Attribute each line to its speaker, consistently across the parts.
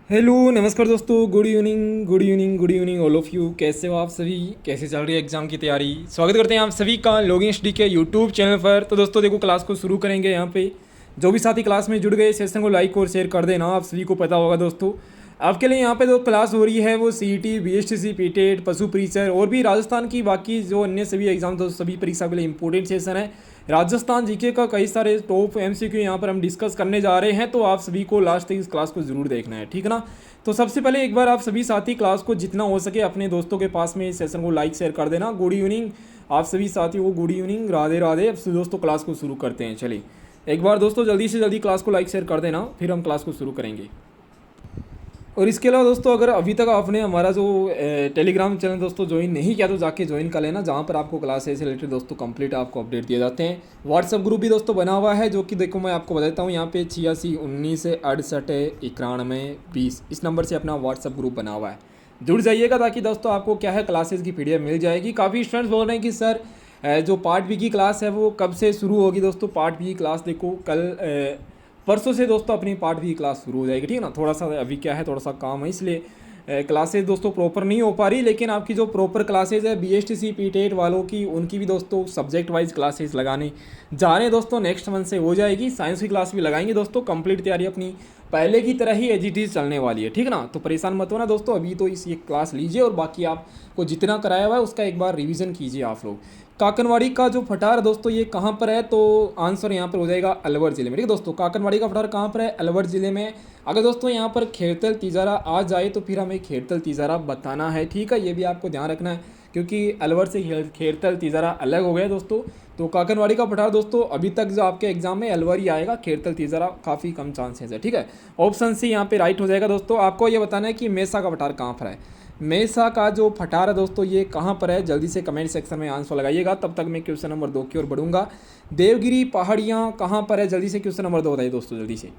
Speaker 1: Hello नमस्कार दोस्तों, good evening good evening good evening all of you. कैसे हो आप सभी? कैसे चल रही है एग्जाम की तैयारी? स्वागत करते हैं आप सभी का लॉगिन स्टडी के यूट्यूब चैनल पर। तो दोस्तों देखो, क्लास को शुरू करेंगे। यहाँ पे जो भी साथी क्लास में जुड़ गए, सेशन को लाइक और शेयर कर देना। आप सभी को पता होगा दोस्तों, आपके लिए यहाँ पे जो क्लास हो रही है वो सीईटी, बीएसटीसी, पीटेट, पशु परीक्षर और भी राजस्थान की बाकी जो अन्य सभी एग्जाम, तो सभी परीक्षा के लिए इंपॉर्टेंट सेशन है। राजस्थान जीके का कई सारे टॉप एमसीक्यू यहाँ पर हम डिस्कस करने जा रहे हैं, तो आप सभी को लास्ट तक इस क्लास को जरूर देखना है, ठीक है ना। तो सबसे पहले एक बार आप सभी साथी क्लास को जितना हो सके अपने दोस्तों के पास में इस सेशन को लाइक शेयर कर देना। गुड इवनिंग आप सभी साथियों को, गुड इवनिंग, राधे राधे। अब दोस्तों क्लास को शुरू करते हैं। चलिए एक बार दोस्तों जल्दी से जल्दी क्लास को लाइक शेयर कर देना, फिर हम क्लास को शुरू करेंगे। और इसके अलावा दोस्तों, अगर अभी तक आपने हमारा जो टेलीग्राम चैनल दोस्तों ज्वाइन नहीं किया, तो जाके ज्वाइन कर लेना, जहाँ पर आपको क्लास से रिलेटेड दोस्तों कंप्लीट आपको अपडेट दिए जाते हैं। व्हाट्सअप ग्रुप भी दोस्तों बना हुआ है, जो कि देखो मैं आपको बताता हूँ। यहाँ पे 86 19 68 91 20 इस नंबर से अपना व्हाट्सअप ग्रुप बना हुआ है, जुड़ जाइएगा, ताकि दोस्तों आपको क्या है क्लासेस की पीडीएफ मिल जाएगी। काफ़ी स्टूडेंट्स बोल रहे हैं कि सर जो पार्ट बी की क्लास है वो कब से शुरू होगी। दोस्तों पार्ट बी की क्लास देखो कल परसों से दोस्तों अपनी पार्ट भी क्लास शुरू हो जाएगी, ठीक है ना। थोड़ा सा अभी क्या है, थोड़ा सा काम है, इसलिए क्लासेस दोस्तों प्रॉपर नहीं हो पा रही। लेकिन आपकी जो प्रॉपर क्लासेज है बीएसटीसी पीटेट वालों की, उनकी भी दोस्तों सब्जेक्ट वाइज क्लासेस लगाने जा रहे हैं दोस्तों। नेक्स्ट मंथ से हो जाएगी। साइंस की क्लास भी लगाएंगे दोस्तों। कंप्लीट तैयारी अपनी पहले की तरह ही एजीटीज चलने वाली है, ठीक है ना। तो परेशान मत होना दोस्तों, अभी तो इस ये क्लास लीजिए और बाकी आपको जितना कराया हुआ है उसका एक बार रिविज़न कीजिए आप लोग। काकनवाड़ी का जो फटार दोस्तों ये कहाँ पर है, तो आंसर यहाँ पर हो जाएगा अलवर ज़िले में, ठीक है दोस्तों। काकनवाड़ी का फटार कहाँ पर है? अलवर ज़िले में। अगर दोस्तों यहाँ पर खेरतल तिजारा आ जाए तो फिर हमें खेरतल तिजारा बताना है, ठीक है। ये भी आपको ध्यान रखना है, क्योंकि अलवर से खेरतल तिजारा अलग हो गया दोस्तों। तो काकनवाड़ी का पठार दोस्तों अभी तक जो आपके एग्जाम में अलवर ही आएगा, खेरतल तिजारा काफ़ी कम चांसेस है, ठीक है। ऑप्शन सी यहाँ पे राइट हो जाएगा दोस्तों। आपको ये बताना है कि मेसा का पठार कहाँ पर है। मेसा का जो फटार है दोस्तों ये कहाँ पर है, जल्दी से कमेंट सेक्शन में आंसर लगाइएगा। तब तक मैं क्वेश्चन नंबर 2 की ओर बढ़ूंगा। देवगिरी पहाड़ियाँ कहाँ पर है, जल्दी से क्वेश्चन नंबर 2 बताइए दोस्तों जल्दी से।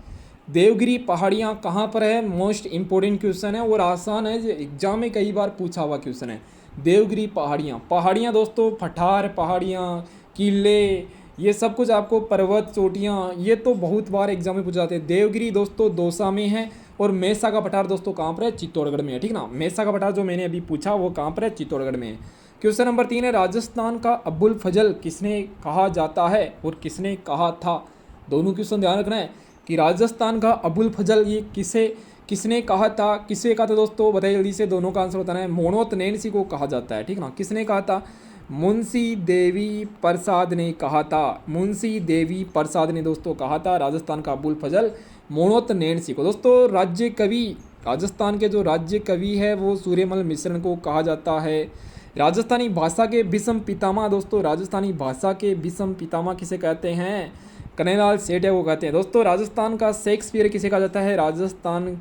Speaker 1: देवगिरी पहाड़ियाँ कहाँ पर है? मोस्ट इंपॉर्टेंट क्वेश्चन है और आसान है, जो एग्जाम में कई बार पूछा हुआ क्वेश्चन है। देवगिरी पहाड़ियाँ, पहाड़ियाँ दोस्तों, पठार, पहाड़ियाँ, किले, ये सब कुछ आपको, पर्वत, चोटियाँ, ये तो बहुत बार एग्जाम में पूछे जाते हैं। देवगिरी दोस्तों दौसा में है और मेसा का पठार दोस्तों कहाँ पर है? चित्तौड़गढ़ में है, ठीक ना। मेसा का पठार जो मैंने अभी पूछा वो कहाँ पर है? चित्तौड़गढ़ में है। क्वेश्चन नंबर 3 है, राजस्थान का अबुल फजल किसने कहा जाता है और किसने कहा था? दोनों क्वेश्चन ध्यान रखना है कि राजस्थान का अबुल फजल ये किसने कहा था, किसे कहा था दोस्तों, बताइए जल्दी से। दोनों का आंसर बताना है। मोनोत नैनसी को कहा जाता है, ठीक ना। किसने कहा था? मुंशी देवी प्रसाद ने कहा था। मुंशी देवी प्रसाद ने दोस्तों कहा था राजस्थान का अबुल फजल मोनोत नैनसी को। दोस्तों राज्य कवि, राजस्थान के जो राज्य कवि है वो सूर्यमल मिश्रण को कहा जाता है। राजस्थानी भाषा के भीष्म पितामह दोस्तों, राजस्थानी भाषा के भीष्म पितामह किसे कहते हैं? कन्हैयालाल सेठिया को कहते हैं दोस्तों। राजस्थान का शेक्सपियर किसे कहा जाता है? राजस्थान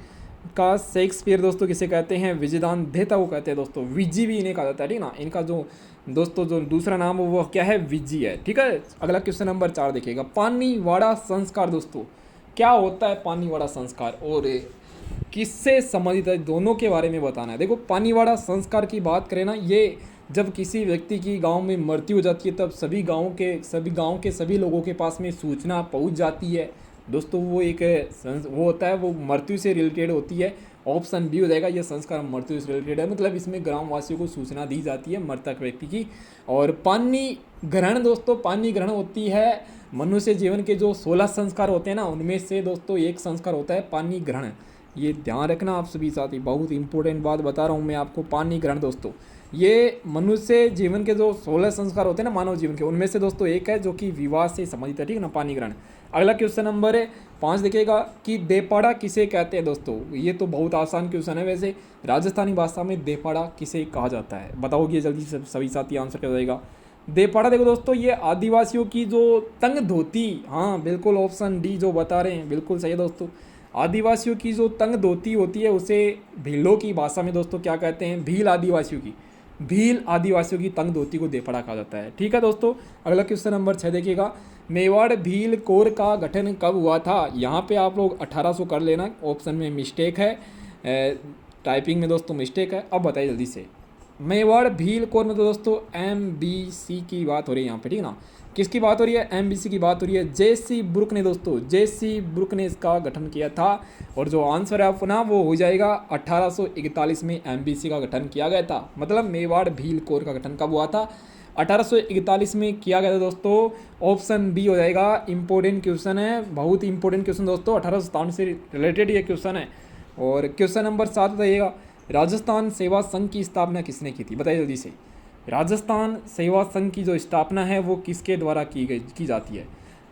Speaker 1: का शेक्सपियर दोस्तों किसे कहते हैं? विजयदान देहता को कहते हैं दोस्तों। विजी भी इन्हें कहा जाता है, ठीक ना। इनका जो दोस्तों जो दूसरा नाम है वो क्या है? विजी है, ठीक है। अगला क्वेश्चन नंबर 4 देखिएगा। पानीवाड़ा संस्कार दोस्तों क्या होता है? पानीवाड़ा संस्कार और किससे संबंधित है, दोनों के बारे में बताना है। देखो पानीवाड़ा संस्कार की बात करें ना, ये जब किसी व्यक्ति की गांव में मृत्यु हो जाती है तब सभी गांव के सभी लोगों के पास में सूचना पहुंच जाती है दोस्तों। वो एक वो होता है, वो मृत्यु से रिलेटेड होती है। ऑप्शन बी हो जाएगा, ये संस्कार मृत्यु से रिलेटेड है, मतलब इसमें ग्रामवासियों को सूचना दी जाती है मृतक व्यक्ति की। और पानी ग्रहण दोस्तों, पानी ग्रहण होती है मनुष्य जीवन के जो 16 संस्कार होते हैं ना, उनमें से दोस्तों एक संस्कार होता है पानी ग्रहण। ये ध्यान रखना आप सभी साथी, बहुत इंपॉर्टेंट बात बता रहा हूँ मैं आपको। पानी ग्रहण दोस्तों ये मनुष्य जीवन के जो 16 संस्कार होते हैं ना मानव जीवन के, उनमें से दोस्तों एक है जो कि विवाह से संबंधित है, ठीक है ना, पानी ग्रहण। अगला क्वेश्चन नंबर 5 देखिएगा कि देपाड़ा किसे कहते हैं दोस्तों। ये तो बहुत आसान क्वेश्चन है वैसे। राजस्थानी भाषा में देपाड़ा किसे कहा जाता है, बताओगे जल्दी से सभी साथी, आंसर क्या हो जाएगा। देपाड़ा देखो दोस्तों ये आदिवासियों की जो तंग धोती, हाँ बिल्कुल ऑप्शन डी जो बता रहे हैं बिल्कुल सही है दोस्तों। आदिवासियों की जो तंग धोती होती है उसे भीलों की भाषा में दोस्तों क्या कहते हैं? भील आदिवासियों की तंग धोती को देपड़ा कहा जाता है, ठीक है दोस्तों। अगला क्वेश्चन नंबर 6 देखिएगा। मेवाड़ भील कोर का गठन कब हुआ था? यहाँ पे आप लोग 1800 कर लेना, ऑप्शन में मिस्टेक है, टाइपिंग में दोस्तों मिस्टेक है। अब बताइए जल्दी से। मेवाड़ भील कोर में तो दोस्तों MBC की बात हो रही है यहाँ पे, ठीक है ना। किसकी बात हो रही है? एमबीसी की बात हो रही है। जेसी ब्रुक ने दोस्तों, जेसी ब्रुक ने इसका गठन किया था और जो आंसर है अपना वो हो जाएगा 1841 में एमबीसी का गठन किया गया था। मतलब मेवाड़ भील कोर का गठन कब हुआ था? 1841 में किया गया था दोस्तों। ऑप्शन बी हो जाएगा। इंपॉर्टेंट क्वेश्चन है, बहुत इंपॉर्टेंट क्वेश्चन दोस्तों, 1857 से रिलेटेड ये क्वेश्चन है। और क्वेश्चन नंबर 7 बताइएगा, राजस्थान सेवा संघ की स्थापना किसने की थी? बताइए जल्दी से। राजस्थान सेवा संघ की जो स्थापना है वो किसके द्वारा की जाती है?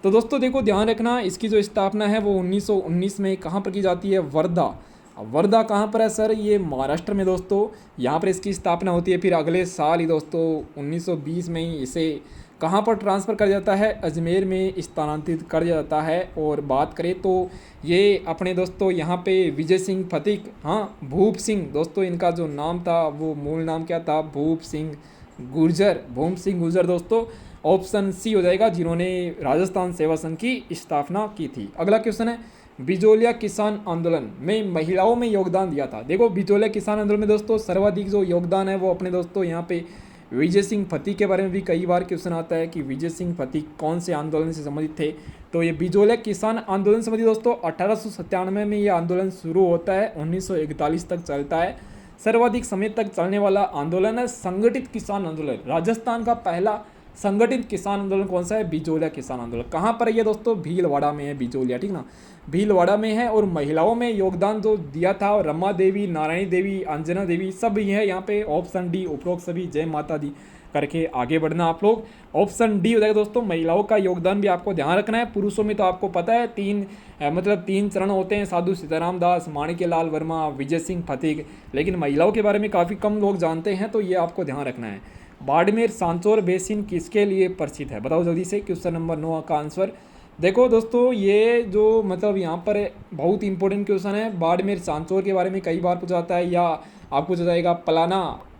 Speaker 1: तो दोस्तों देखो ध्यान रखना, इसकी जो स्थापना है वो 1919 में कहाँ पर की जाती है? वर्धा। अब वर्धा कहाँ पर है सर? ये महाराष्ट्र में दोस्तों, यहाँ पर इसकी स्थापना होती है। फिर अगले साल ही दोस्तों 1920 में ही इसे कहाँ पर ट्रांसफ़र कर जाता है? अजमेर में स्थानांतरित कर जाता है। और बात करें तो ये अपने दोस्तों यहाँ पे विजय सिंह फतिक, हाँ भूप सिंह दोस्तों, इनका जो नाम था वो मूल नाम क्या था? भूप सिंह गुर्जर, भूप सिंह गुर्जर दोस्तों। ऑप्शन सी हो जाएगा, जिन्होंने राजस्थान सेवा संघ की स्थापना की थी। अगला क्वेश्चन है, बिजोलिया किसान आंदोलन में महिलाओं में योगदान दिया था। देखो बिजोलिया किसान आंदोलन में दोस्तों सर्वाधिक जो योगदान है वो अपने दोस्तों यहाँ पे विजय सिंह फतिक के बारे में भी कई बार क्वेश्चन आता है कि विजय सिंह फतिक कौन से आंदोलन से संबंधित थे। तो ये बिजोलिया किसान आंदोलन से संबंधित दोस्तों 1897 में ये आंदोलन शुरू होता है, 1941 तक चलता है। सर्वाधिक समय तक चलने वाला आंदोलन है संगठित किसान आंदोलन। राजस्थान का पहला संगठित किसान आंदोलन कौन सा है? बिजोलिया किसान आंदोलन। कहाँ पर है ये दोस्तों? भीलवाड़ा में है बिजोलिया, ठीक ना, भीलवाड़ा में है। और महिलाओं में योगदान जो दिया था रमा देवी, नारायणी देवी, अंजना देवी, सब ये है यहाँ पे। ऑप्शन डी उपरोक्त सभी, जय माता दी करके आगे बढ़ना आप लोग। ऑप्शन डी हो जाएगा दोस्तों। महिलाओं का योगदान भी आपको ध्यान रखना है। पुरुषों में तो आपको पता है तीन चरण होते हैं, साधु सीताराम दास, माणिक्यलाल वर्मा, विजय सिंह फतिक। लेकिन महिलाओं के बारे में काफ़ी कम लोग जानते हैं, तो ये आपको ध्यान रखना है। बाड़मेर सांचौर बेसिन किसके लिए प्रसिद्ध है? बताओ जल्दी से। क्वेश्चन नंबर 9 का आंसर देखो दोस्तों, ये जो मतलब यहाँ पर बहुत इंपॉर्टेंट क्वेश्चन है। बाड़मेर सांचौर के बारे में कई बार पूछा जाता है, या आपको पूछा जाएगा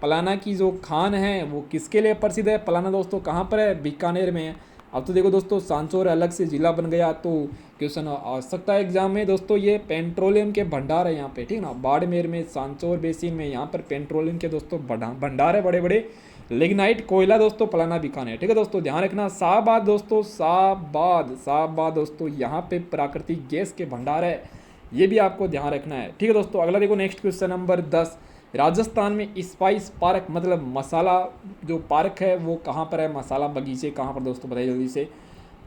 Speaker 1: पलाना की जो खान है वो किसके लिए प्रसिद्ध है? पलाना दोस्तों कहाँ पर है? बीकानेर में है। अब तो देखो दोस्तों सांचौर अलग से जिला बन गया, तो क्वेश्चन आ सकता है एग्जाम में दोस्तों। ये पेट्रोलियम के भंडार है यहाँ पे, ठीक ना, बाड़मेर में, सांचौर बेसिन में, यहाँ पर पेट्रोलियम के दोस्तों भंडार है बड़े बड़े। लिग्नाइट कोयला दोस्तों पलाना बीकानेर, ठीक है दोस्तों, ध्यान रखना। शाहबाद दोस्तों, शाहबाद दोस्तों यहाँ पे प्राकृतिक गैस के भंडार है, ये भी आपको ध्यान रखना है, ठीक है दोस्तों। अगला देखो नेक्स्ट क्वेश्चन नंबर 10, राजस्थान में स्पाइस पार्क मतलब मसाला जो पार्क है वो कहाँ पर है? मसाला बगीचे कहाँ पर दोस्तों? बताइए जल्दी से।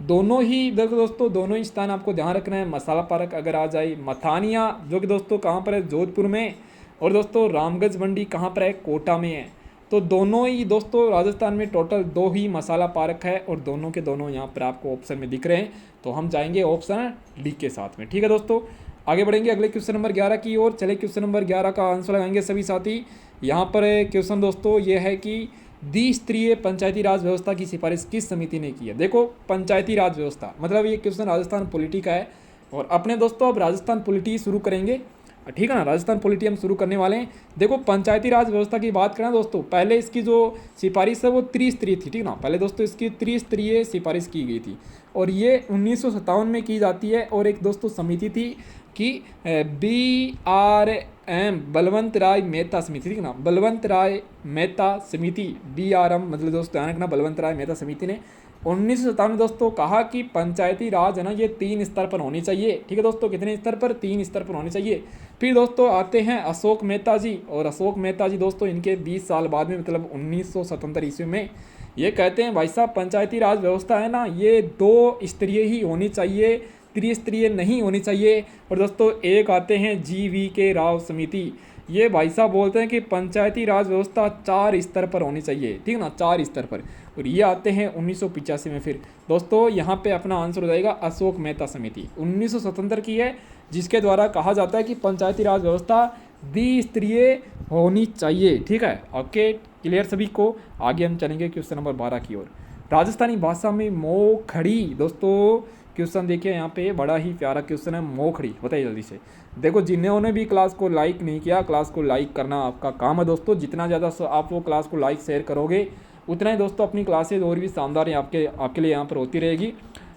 Speaker 1: दोनों ही देखो दोस्तों, दोनों ही स्थान आपको ध्यान रखना है। मसाला पार्क अगर आ जाए, मथानिया जो कि दोस्तों कहाँ पर है? जोधपुर में। और दोस्तों रामगंज मंडी कहाँ पर है? कोटा में है। तो दोनों ही दोस्तों राजस्थान में टोटल 2 ही मसाला पार्क है और दोनों के दोनों यहाँ पर आपको ऑप्शन में दिख रहे हैं। तो हम जाएंगे ऑप्शन डी के साथ में, ठीक है दोस्तों। आगे बढ़ेंगे अगले क्वेश्चन नंबर 11 की ओर। चले क्वेश्चन नंबर 11 का आंसर लगाएंगे सभी साथी। यहाँ पर क्वेश्चन दोस्तों ये है कि द्विस्तरीय पंचायती राज व्यवस्था की सिफारिश किस समिति ने की है? देखो पंचायती राज व्यवस्था मतलब ये क्वेश्चन राजस्थान पॉलिटी का है और अपने दोस्तों अब राजस्थान पॉलिटी शुरू करेंगे, ठीक है ना, राजस्थान पॉलिटी हम शुरू करने वाले हैं। देखो पंचायती राज व्यवस्था की बात करें दोस्तों, पहले इसकी जो सिफारिश है वो त्रिस्तरीय थी, ठीक ना, पहले दोस्तों इसकी त्रिस्तरीय सिफारिश की गई थी और ये 1957 में की जाती है। और एक दोस्तों समिति थी कि BRM बलवंत राय मेहता समिति, ठीक ना, बलवंत राय मेहता समिति, BRM मतलब दोस्तों ध्यान रखना, बलवंत राय मेहता समिति ने 1957 में दोस्तों कहा कि पंचायती राज है ना ये 3 स्तर पर होनी चाहिए, ठीक है दोस्तों, कितने स्तर पर? 3 स्तर पर होनी चाहिए। फिर दोस्तों आते हैं अशोक मेहता जी, और अशोक मेहता जी दोस्तों इनके 20 साल बाद में मतलब 1977 ईस्वी में ये कहते हैं भाई साहब पंचायती राज व्यवस्था है ना ये 2 स्तरीय ही होनी चाहिए, त्रिस्तरीय नहीं होनी चाहिए। और दोस्तों एक आते हैं GVK राव समिति, ये भाई साहब बोलते हैं कि पंचायती राज व्यवस्था 4 स्तर पर होनी चाहिए, ठीक ना, 4 स्तर पर। और ये आते हैं 1985 में। फिर दोस्तों यहाँ पे अपना आंसर हो जाएगा अशोक मेहता समिति 1977 की है, जिसके द्वारा कहा जाता है कि पंचायती राज व्यवस्था द्विस्तरीय होनी चाहिए, ठीक है। ओके क्लियर सभी को। आगे हम चलेंगे क्वेश्चन नंबर 12 की ओर। राजस्थानी भाषा में मोखड़ी दोस्तों क्वेश्चन देखिए यहाँ पे, बड़ा ही प्यारा क्वेश्चन है, मोखड़ी बताइए जल्दी से। देखो जिन्होंने भी क्लास को लाइक नहीं किया, क्लास को लाइक करना आपका काम है दोस्तों, जितना ज़्यादा आप वो क्लास को लाइक शेयर करोगे उतना ही दोस्तों अपनी क्लासेज और भी शानदार आपके लिए यहाँ पर होती रहेगी।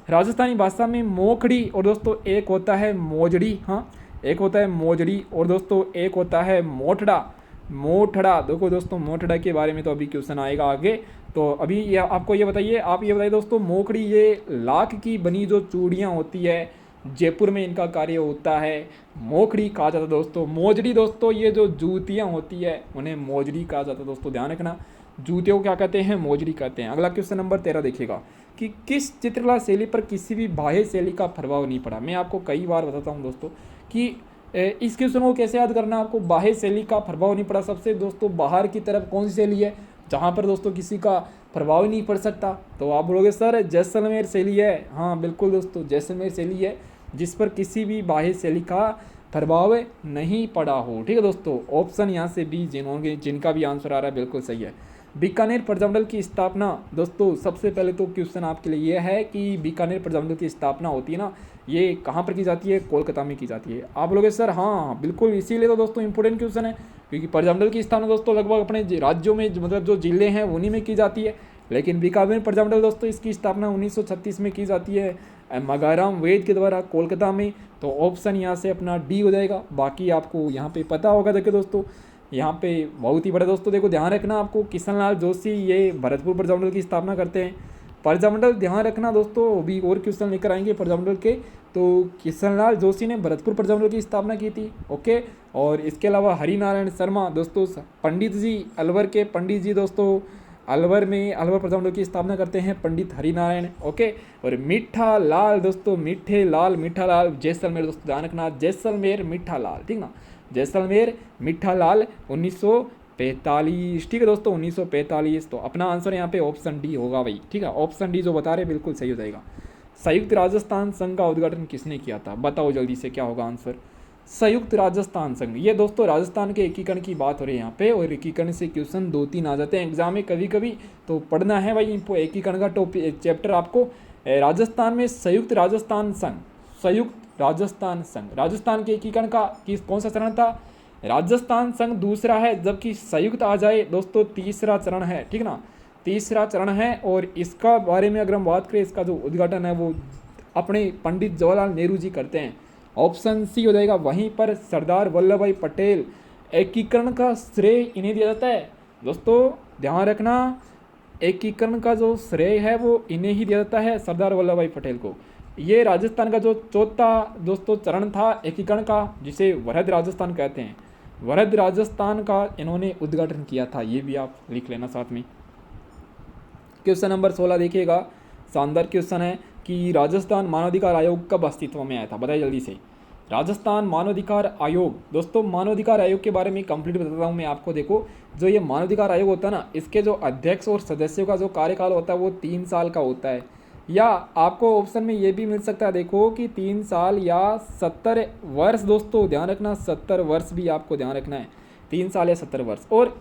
Speaker 1: राजस्थानी भाषा में मोखड़ी और दोस्तों एक होता है मोजड़ी, हाँ एक होता है मोजड़ी और दोस्तों एक होता है मोटड़ा। मोठड़ा, देखो दोस्तों मोठड़ा के बारे में तो अभी क्वेश्चन आएगा आगे। तो अभी ये आपको ये बताइए, आप ये बताइए दोस्तों, मोखड़ी ये लाख की बनी जो चूड़ियाँ होती है, जयपुर में इनका कार्य होता है, मोखड़ी कहा जाता है दोस्तों। मोजड़ी दोस्तों, ये जो जूतियाँ होती है उन्हें मोजड़ी कहा जाता है दोस्तों, ध्यान रखना, जूतियों को क्या कहते हैं, मोजड़ी कहते हैं। अगला क्वेश्चन नंबर 13 देखिएगा कि किस चित्रकला शैली पर किसी भी बाह्य शैली का प्रभाव नहीं पड़ा। मैं आपको कई बार बताता हूँ दोस्तों कि इस क्वेश्चन को कैसे याद करना है आपको, बाह्य शैली का प्रभाव नहीं पड़ा। सबसे दोस्तों बाहर की तरफ कौन सी शैली है जहाँ पर दोस्तों किसी का प्रभाव ही नहीं पड़ सकता, तो आप बोलोगे सर जैसलमेर शैली है। हाँ बिल्कुल दोस्तों, जैसलमेर शैली है जिस पर किसी भी बाह्य शैली का प्रभाव नहीं पड़ा हो। ठीक है दोस्तों, ऑप्शन यहाँ से बी जिनका भी आंसर आ रहा है बिल्कुल सही है। बीकानेर प्रजामंडल की स्थापना दोस्तों, सबसे पहले तो क्वेश्चन आपके लिए यह है कि बीकानेर प्रजामंडल की स्थापना होती है ना, ये कहाँ पर की जाती है, कोलकाता में की जाती है। आप लोग सर हाँ बिल्कुल, इसीलिए तो दोस्तों इंपॉर्टेंट क्वेश्चन है, क्योंकि प्रजामंडल की स्थापना दोस्तों लगभग अपने राज्यों में मतलब जो जिले हैं उन्हीं में की जाती है, लेकिन बीकानेर प्रजामंडल दोस्तों इसकी स्थापना 1936 में की जाती है मगाराम वेद के द्वारा कोलकाता में। तो ऑप्शन यहाँ से अपना डी हो जाएगा। बाकी आपको यहाँ पे पता होगा, देखिए दोस्तों यहाँ पे बहुत ही बड़ा दोस्तों, देखो ध्यान रखना आपको, किशनलाल जोशी ये भरतपुर प्रजामंडल की स्थापना करते हैं। प्रजामंडल ध्यान रखना दोस्तों, अभी और क्वेश्चन लेकर आएंगे प्रजामंडल के, तो किशनलाल जोशी ने भरतपुर प्रजामंडल की स्थापना की थी। ओके, और इसके अलावा हरिनारायण शर्मा दोस्तों, पंडित जी अलवर के पंडित जी दोस्तों, अलवर में अलवर प्रजामंडल की स्थापना करते हैं पंडित हरिनारायण। ओके, और मीठा लाल दोस्तों, मीठा लाल जैसलमेर दोस्तों, ध्यान रखना जैसलमेर मीठा लाल, ठीक ना, जैसलमेर मीठा लाल 1945। ठीक है दोस्तों 1945। तो अपना आंसर यहाँ पे ऑप्शन डी होगा भाई, ठीक है, ऑप्शन डी जो बता रहे बिल्कुल सही हो जाएगा। संयुक्त राजस्थान संघ का उद्घाटन किसने किया था, बताओ जल्दी से क्या होगा आंसर। संयुक्त राजस्थान संघ, ये दोस्तों राजस्थान के एकीकरण की बात हो रही है यहाँ पे, और एकीकरण से क्वेश्चन 2-3 आ जाते हैं एग्जाम में कभी कभी, तो पढ़ना है भाई एकीकरण का टॉपिक चैप्टर आपको। राजस्थान में संयुक्त राजस्थान संघ, संयुक्त राजस्थान संघ, राजस्थान के एकीकरण का कौन सा चरण था, राजस्थान संघ दूसरा है, जबकि संयुक्त आ जाए दोस्तों तीसरा चरण है, ठीक ना, तीसरा चरण है। और इसका बारे में अगर हम बात करें, इसका जो उद्घाटन है वो अपने पंडित जवाहरलाल नेहरू जी करते हैं, ऑप्शन सी हो जाएगा। वहीं पर सरदार वल्लभ भाई पटेल, एकीकरण का श्रेय इन्हें दिया जाता है दोस्तों, ध्यान रखना, एकीकरण का जो श्रेय है वो इन्हें ही दिया जाता है, सरदार वल्लभ भाई पटेल को। ये राजस्थान का जो चौथा दोस्तों चरण था एकीकरण का, जिसे वरद राजस्थान कहते हैं, वरद राजस्थान का इन्होंने उद्घाटन किया था, ये भी आप लिख लेना साथ में। क्वेश्चन नंबर 16 देखिएगा, शानदार क्वेश्चन है कि राजस्थान मानवाधिकार आयोग कब अस्तित्व में आया था, बताइए जल्दी से। राजस्थान मानवाधिकार आयोग दोस्तों, मानवाधिकार आयोग के बारे में कंप्लीट बताता हूँ मैं आपको। देखो जो ये मानवाधिकार आयोग होता है ना, इसके जो अध्यक्ष और सदस्यों का जो कार्यकाल होता है वो 3 साल का होता है, या आपको ऑप्शन में ये भी मिल सकता है देखो कि 3 साल या 70 वर्ष दोस्तों, ध्यान रखना 70 वर्ष भी आपको ध्यान रखना है, 3 साल या 70 वर्ष। और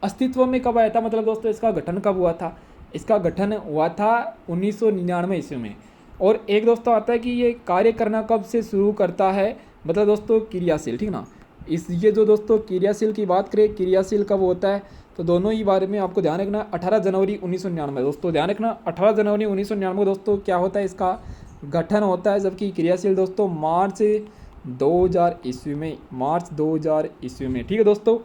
Speaker 1: अस्तित्व में कब आया था, मतलब दोस्तों इसका गठन कब हुआ था, इसका गठन हुआ था 1999 ईस्वी में। और एक दोस्तों आता है कि ये कार्य करना कब से शुरू करता है, मतलब दोस्तों क्रियाशील, ठीक ना, ये जो दोस्तों क्रियाशील की बात करें, क्रियाशील कब होता है, तो दोनों ही बारे में आपको ध्यान रखना। 18 जनवरी 1999 दोस्तों, ध्यान रखना 18 जनवरी 1999 दोस्तों क्या होता है, इसका गठन होता है। जबकि क्रियाशील दोस्तों मार्च 2000 ईस्वी में, मार्च 2000 ईस्वी में, ठीक है दोस्तों।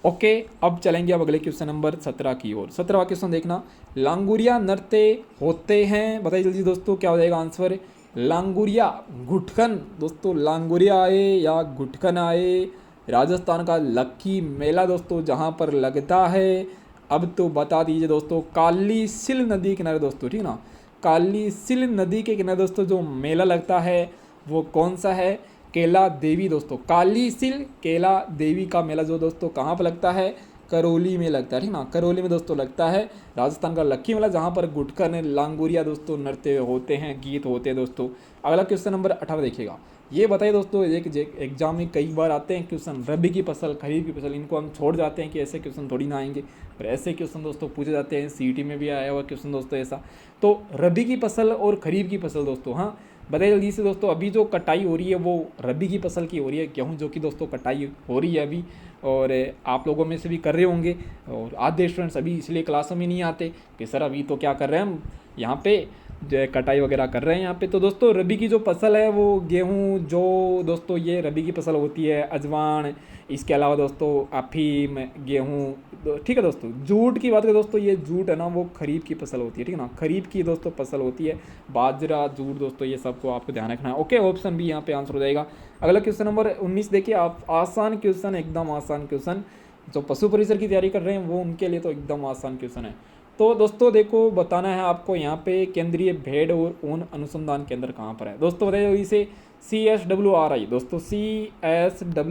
Speaker 1: ओके, अब चलेंगे अब अगले क्वेश्चन नंबर 17 की ओर। 17वां क्वेश्चन देखना, लांगुरिया नृत्य होते हैं, बताइए जल्दी दोस्तों क्या हो जाएगा आंसर। लांगुरिया गुटकन दोस्तों, लांगुरिया आए या गुटकन आए, राजस्थान का लक्की मेला दोस्तों जहाँ पर लगता है, अब तो बता दीजिए दोस्तों, काली सिल नदी किनारे दोस्तों, ठीक ना, काली सिल नदी के किनारे दोस्तों जो मेला लगता है वो कौन सा है, केला देवी दोस्तों, काली सिल केला देवी का मेला जो दोस्तों कहाँ पर लगता है, करौली में लगता है, ठीक ना, करौली में दोस्तों लगता है राजस्थान का लक्की मेला, जहाँ पर गुटकन लांगुरिया दोस्तों नृत्य होते हैं, गीत होते हैं दोस्तों। अगला क्वेश्चन नंबर 18 देखिएगा, ये बताइए दोस्तों, एक एग्जाम में कई बार आते हैं क्वेश्चन, रबी की फसल खरीफ की फसल, इनको हम छोड़ जाते हैं कि ऐसे क्वेश्चन थोड़ी ना आएंगे, पर ऐसे क्वेश्चन दोस्तों पूछे जाते हैं, सीईटी में भी आया हुआ क्वेश्चन दोस्तों ऐसा। तो रबी की फसल और खरीफ की फसल दोस्तों, हाँ बताइए जल्दी से दोस्तों। अभी जो कटाई हो रही है वो रबी की फसल की हो रही है, गेहूँ जो कि दोस्तों कटाई हो रही है अभी, और आप लोगों में से भी कर रहे होंगे, और आधे स्टूडेंट्स अभी इसलिए क्लासों में नहीं आते कि सर अभी तो क्या कर रहे हैं हम यहाँ पे जो है कटाई वगैरह कर रहे हैं यहाँ पे। तो दोस्तों रबी की जो फसल है वो गेहूँ, जो दोस्तों ये रबी की फसल होती है, अजवान, इसके अलावा दोस्तों अफीम, गेहूँ, ठीक है दोस्तों। जूट की बात करें दोस्तों, ये जूट है ना वो खरीफ की फसल होती है, ठीक है ना, खरीफ की दोस्तों फसल होती है। बाजरा, जूट दोस्तों ये सबको आपको ध्यान रखना है। ओके, ऑप्शन भी यहाँ पे आंसर हो जाएगा। अगला क्वेश्चन नंबर 19 देखिए आप, आसान क्वेश्चन, एकदम आसान क्वेश्चन। जो पशु परिसर की तैयारी कर रहे हैं वो उनके लिए तो एकदम आसान क्वेश्चन है। तो दोस्तों देखो बताना है आपको यहाँ पे केंद्रीय भेड़ और ऊन अनुसंधान केंद्र कहाँ पर है। दोस्तों बताइए इसे, CSWRI दोस्तों, CSWRI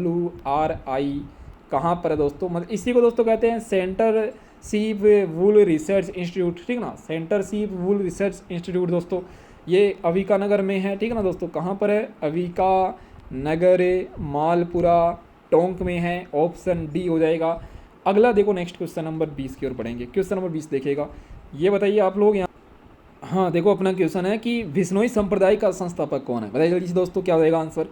Speaker 1: कहाँ पर है दोस्तों, मतलब इसी को दोस्तों कहते हैं सेंटर सीप वूल रिसर्च इंस्टीट्यूट, ठीक है ना, सेंटर सीप वूल रिसर्च इंस्टीट्यूट दोस्तों, ये अविका नगर में है, ठीक है ना दोस्तों। कहाँ पर है, अविका नगर, मालपुरा, टोंक में है। ऑप्शन डी हो जाएगा। अगला देखो नेक्स्ट क्वेश्चन नंबर 20 की ओर बढ़ेंगे। क्वेश्चन नंबर 20 देखिएगा, ये बताइए आप लोग यहाँ। हाँ देखो अपना क्वेश्चन है कि विश्नोई संप्रदाय का संस्थापक कौन है, बताइए जल्दी से दोस्तों क्या हो जाएगा आंसर।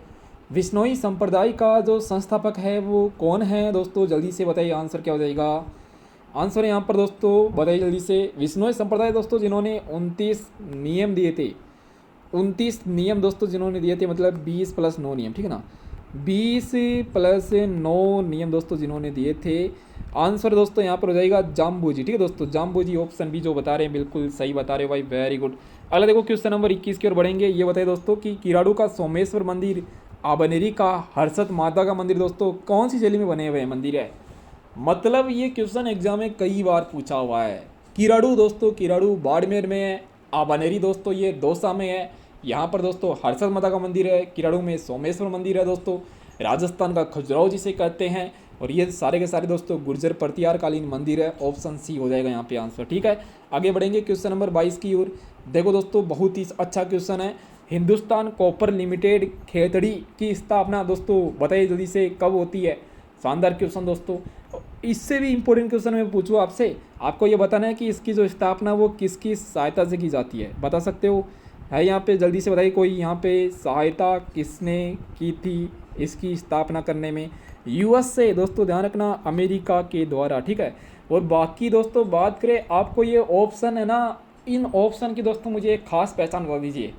Speaker 1: विश्नोई संप्रदाय का जो संस्थापक है वो कौन है दोस्तों, जल्दी से बताइए आंसर क्या हो जाएगा। आंसर यहाँ पर दोस्तों बताइए जल्दी से, विश्नोई संप्रदाय दोस्तों जिन्होंने 29 नियम दिए थे, 29 नियम दोस्तों जिन्होंने दिए थे, मतलब 20 + 9 नियम, ठीक है ना, 20 + 9 नियम दोस्तों जिन्होंने दिए थे। आंसर दोस्तों यहाँ पर हो जाएगा जाम्बूजी, ठीक है दोस्तों, जाम्बूजी। ऑप्शन भी जो बता रहे हैं बिल्कुल सही बता रहे हो भाई, वेरी गुड। अगला देखो क्वेश्चन नंबर 21 की ओर बढ़ेंगे। ये बताइए दोस्तों कि किराड़ू का सोमेश्वर मंदिर, आबनेरी का हर्षद माता का मंदिर दोस्तों कौन सी शैली में बने हुए मंदिर है। मतलब ये क्वेश्चन एग्जाम में कई बार पूछा हुआ है। किराड़ू दोस्तों, किराड़ू बाड़मेर में है, आबनेरी दोस्तों ये दौसा में है, यहाँ पर दोस्तों हर्षद माता का मंदिर है, किराड़ू में सोमेश्वर मंदिर है दोस्तों, राजस्थान का खजुराहो जिसे कहते हैं, और ये सारे के सारे दोस्तों गुर्जर प्रतिहार कालीन मंदिर है। ऑप्शन सी हो जाएगा यहाँ पे आंसर, ठीक है। आगे बढ़ेंगे क्वेश्चन नंबर 22 की ओर। देखो दोस्तों बहुत ही अच्छा क्वेश्चन है, हिंदुस्तान कॉपर लिमिटेड खेतड़ी की स्थापना दोस्तों बताइए जल्दी से कब होती है। शानदार क्वेश्चन दोस्तों। इससे भी इंपॉर्टेंट क्वेश्चन मैं पूछूँ आपसे, आपको ये बताना है कि इसकी जो स्थापना वो किसकी सहायता से की जाती है, बता सकते हो, है यहाँ पे जल्दी से बताइए कोई यहाँ पे सहायता किसने की थी इसकी स्थापना करने में। US से दोस्तों ध्यान रखना, अमेरिका के द्वारा, ठीक है। और बाकी दोस्तों बात करें, आपको ये ऑप्शन है ना, इन ऑप्शन की दोस्तों मुझे एक खास पहचान बता दीजिए।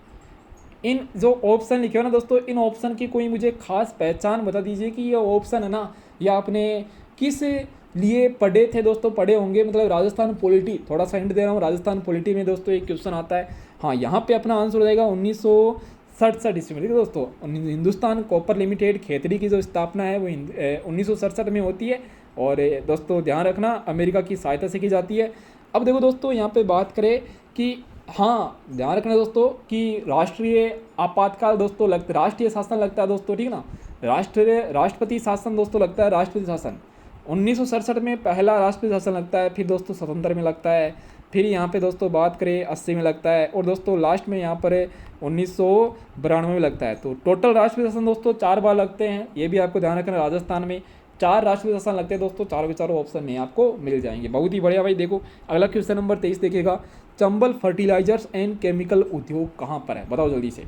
Speaker 1: इन जो ऑप्शन लिखे हो ना दोस्तों, इन ऑप्शन की कोई मुझे खास पहचान बता दीजिए कि ये ऑप्शन है ना, ये आपने किस लिए पढ़े थे दोस्तों, पढ़े होंगे, मतलब राजस्थान पॉलिटी, थोड़ा सा हिंट दे रहा हूँ, राजस्थान पॉलिटी में दोस्तों एक क्वेश्चन आता है। हाँ यहाँ पे अपना आंसर हो जाएगा 1967 ईस्वी में, ठीक है दोस्तों। हिंदुस्तान कॉपर लिमिटेड खेतड़ी की जो स्थापना है वो 1967 में होती है, और दोस्तों ध्यान रखना अमेरिका की सहायता से की जाती है। अब देखो दोस्तों यहाँ पे बात करें कि हाँ ध्यान रखना दोस्तों कि राष्ट्रीय आपातकाल दोस्तों लगता, राष्ट्रीय शासन लगता है दोस्तों, ठीक है ना, राष्ट्रपति शासन दोस्तों लगता है, राष्ट्रपति शासन 1967 में पहला राष्ट्रपति शासन लगता है, फिर दोस्तों 77 में लगता है, फिर यहाँ पे दोस्तों बात करें 80 में लगता है, और दोस्तों लास्ट में यहाँ पर 1992 में लगता है। तो टोटल राष्ट्रपति शासन दोस्तों 4 बार लगते हैं, ये भी आपको ध्यान रखना, राजस्थान में 4 राष्ट्रपति शासन लगते हैं दोस्तों, चारों के चारों ऑप्शन में आपको मिल जाएंगे। बहुत ही बढ़िया भाई। देखो अगला क्वेश्चन नंबर 23 देखिएगा, चंबल फर्टिलाइजर्स एंड केमिकल उद्योग कहाँ पर है, बताओ जल्दी से।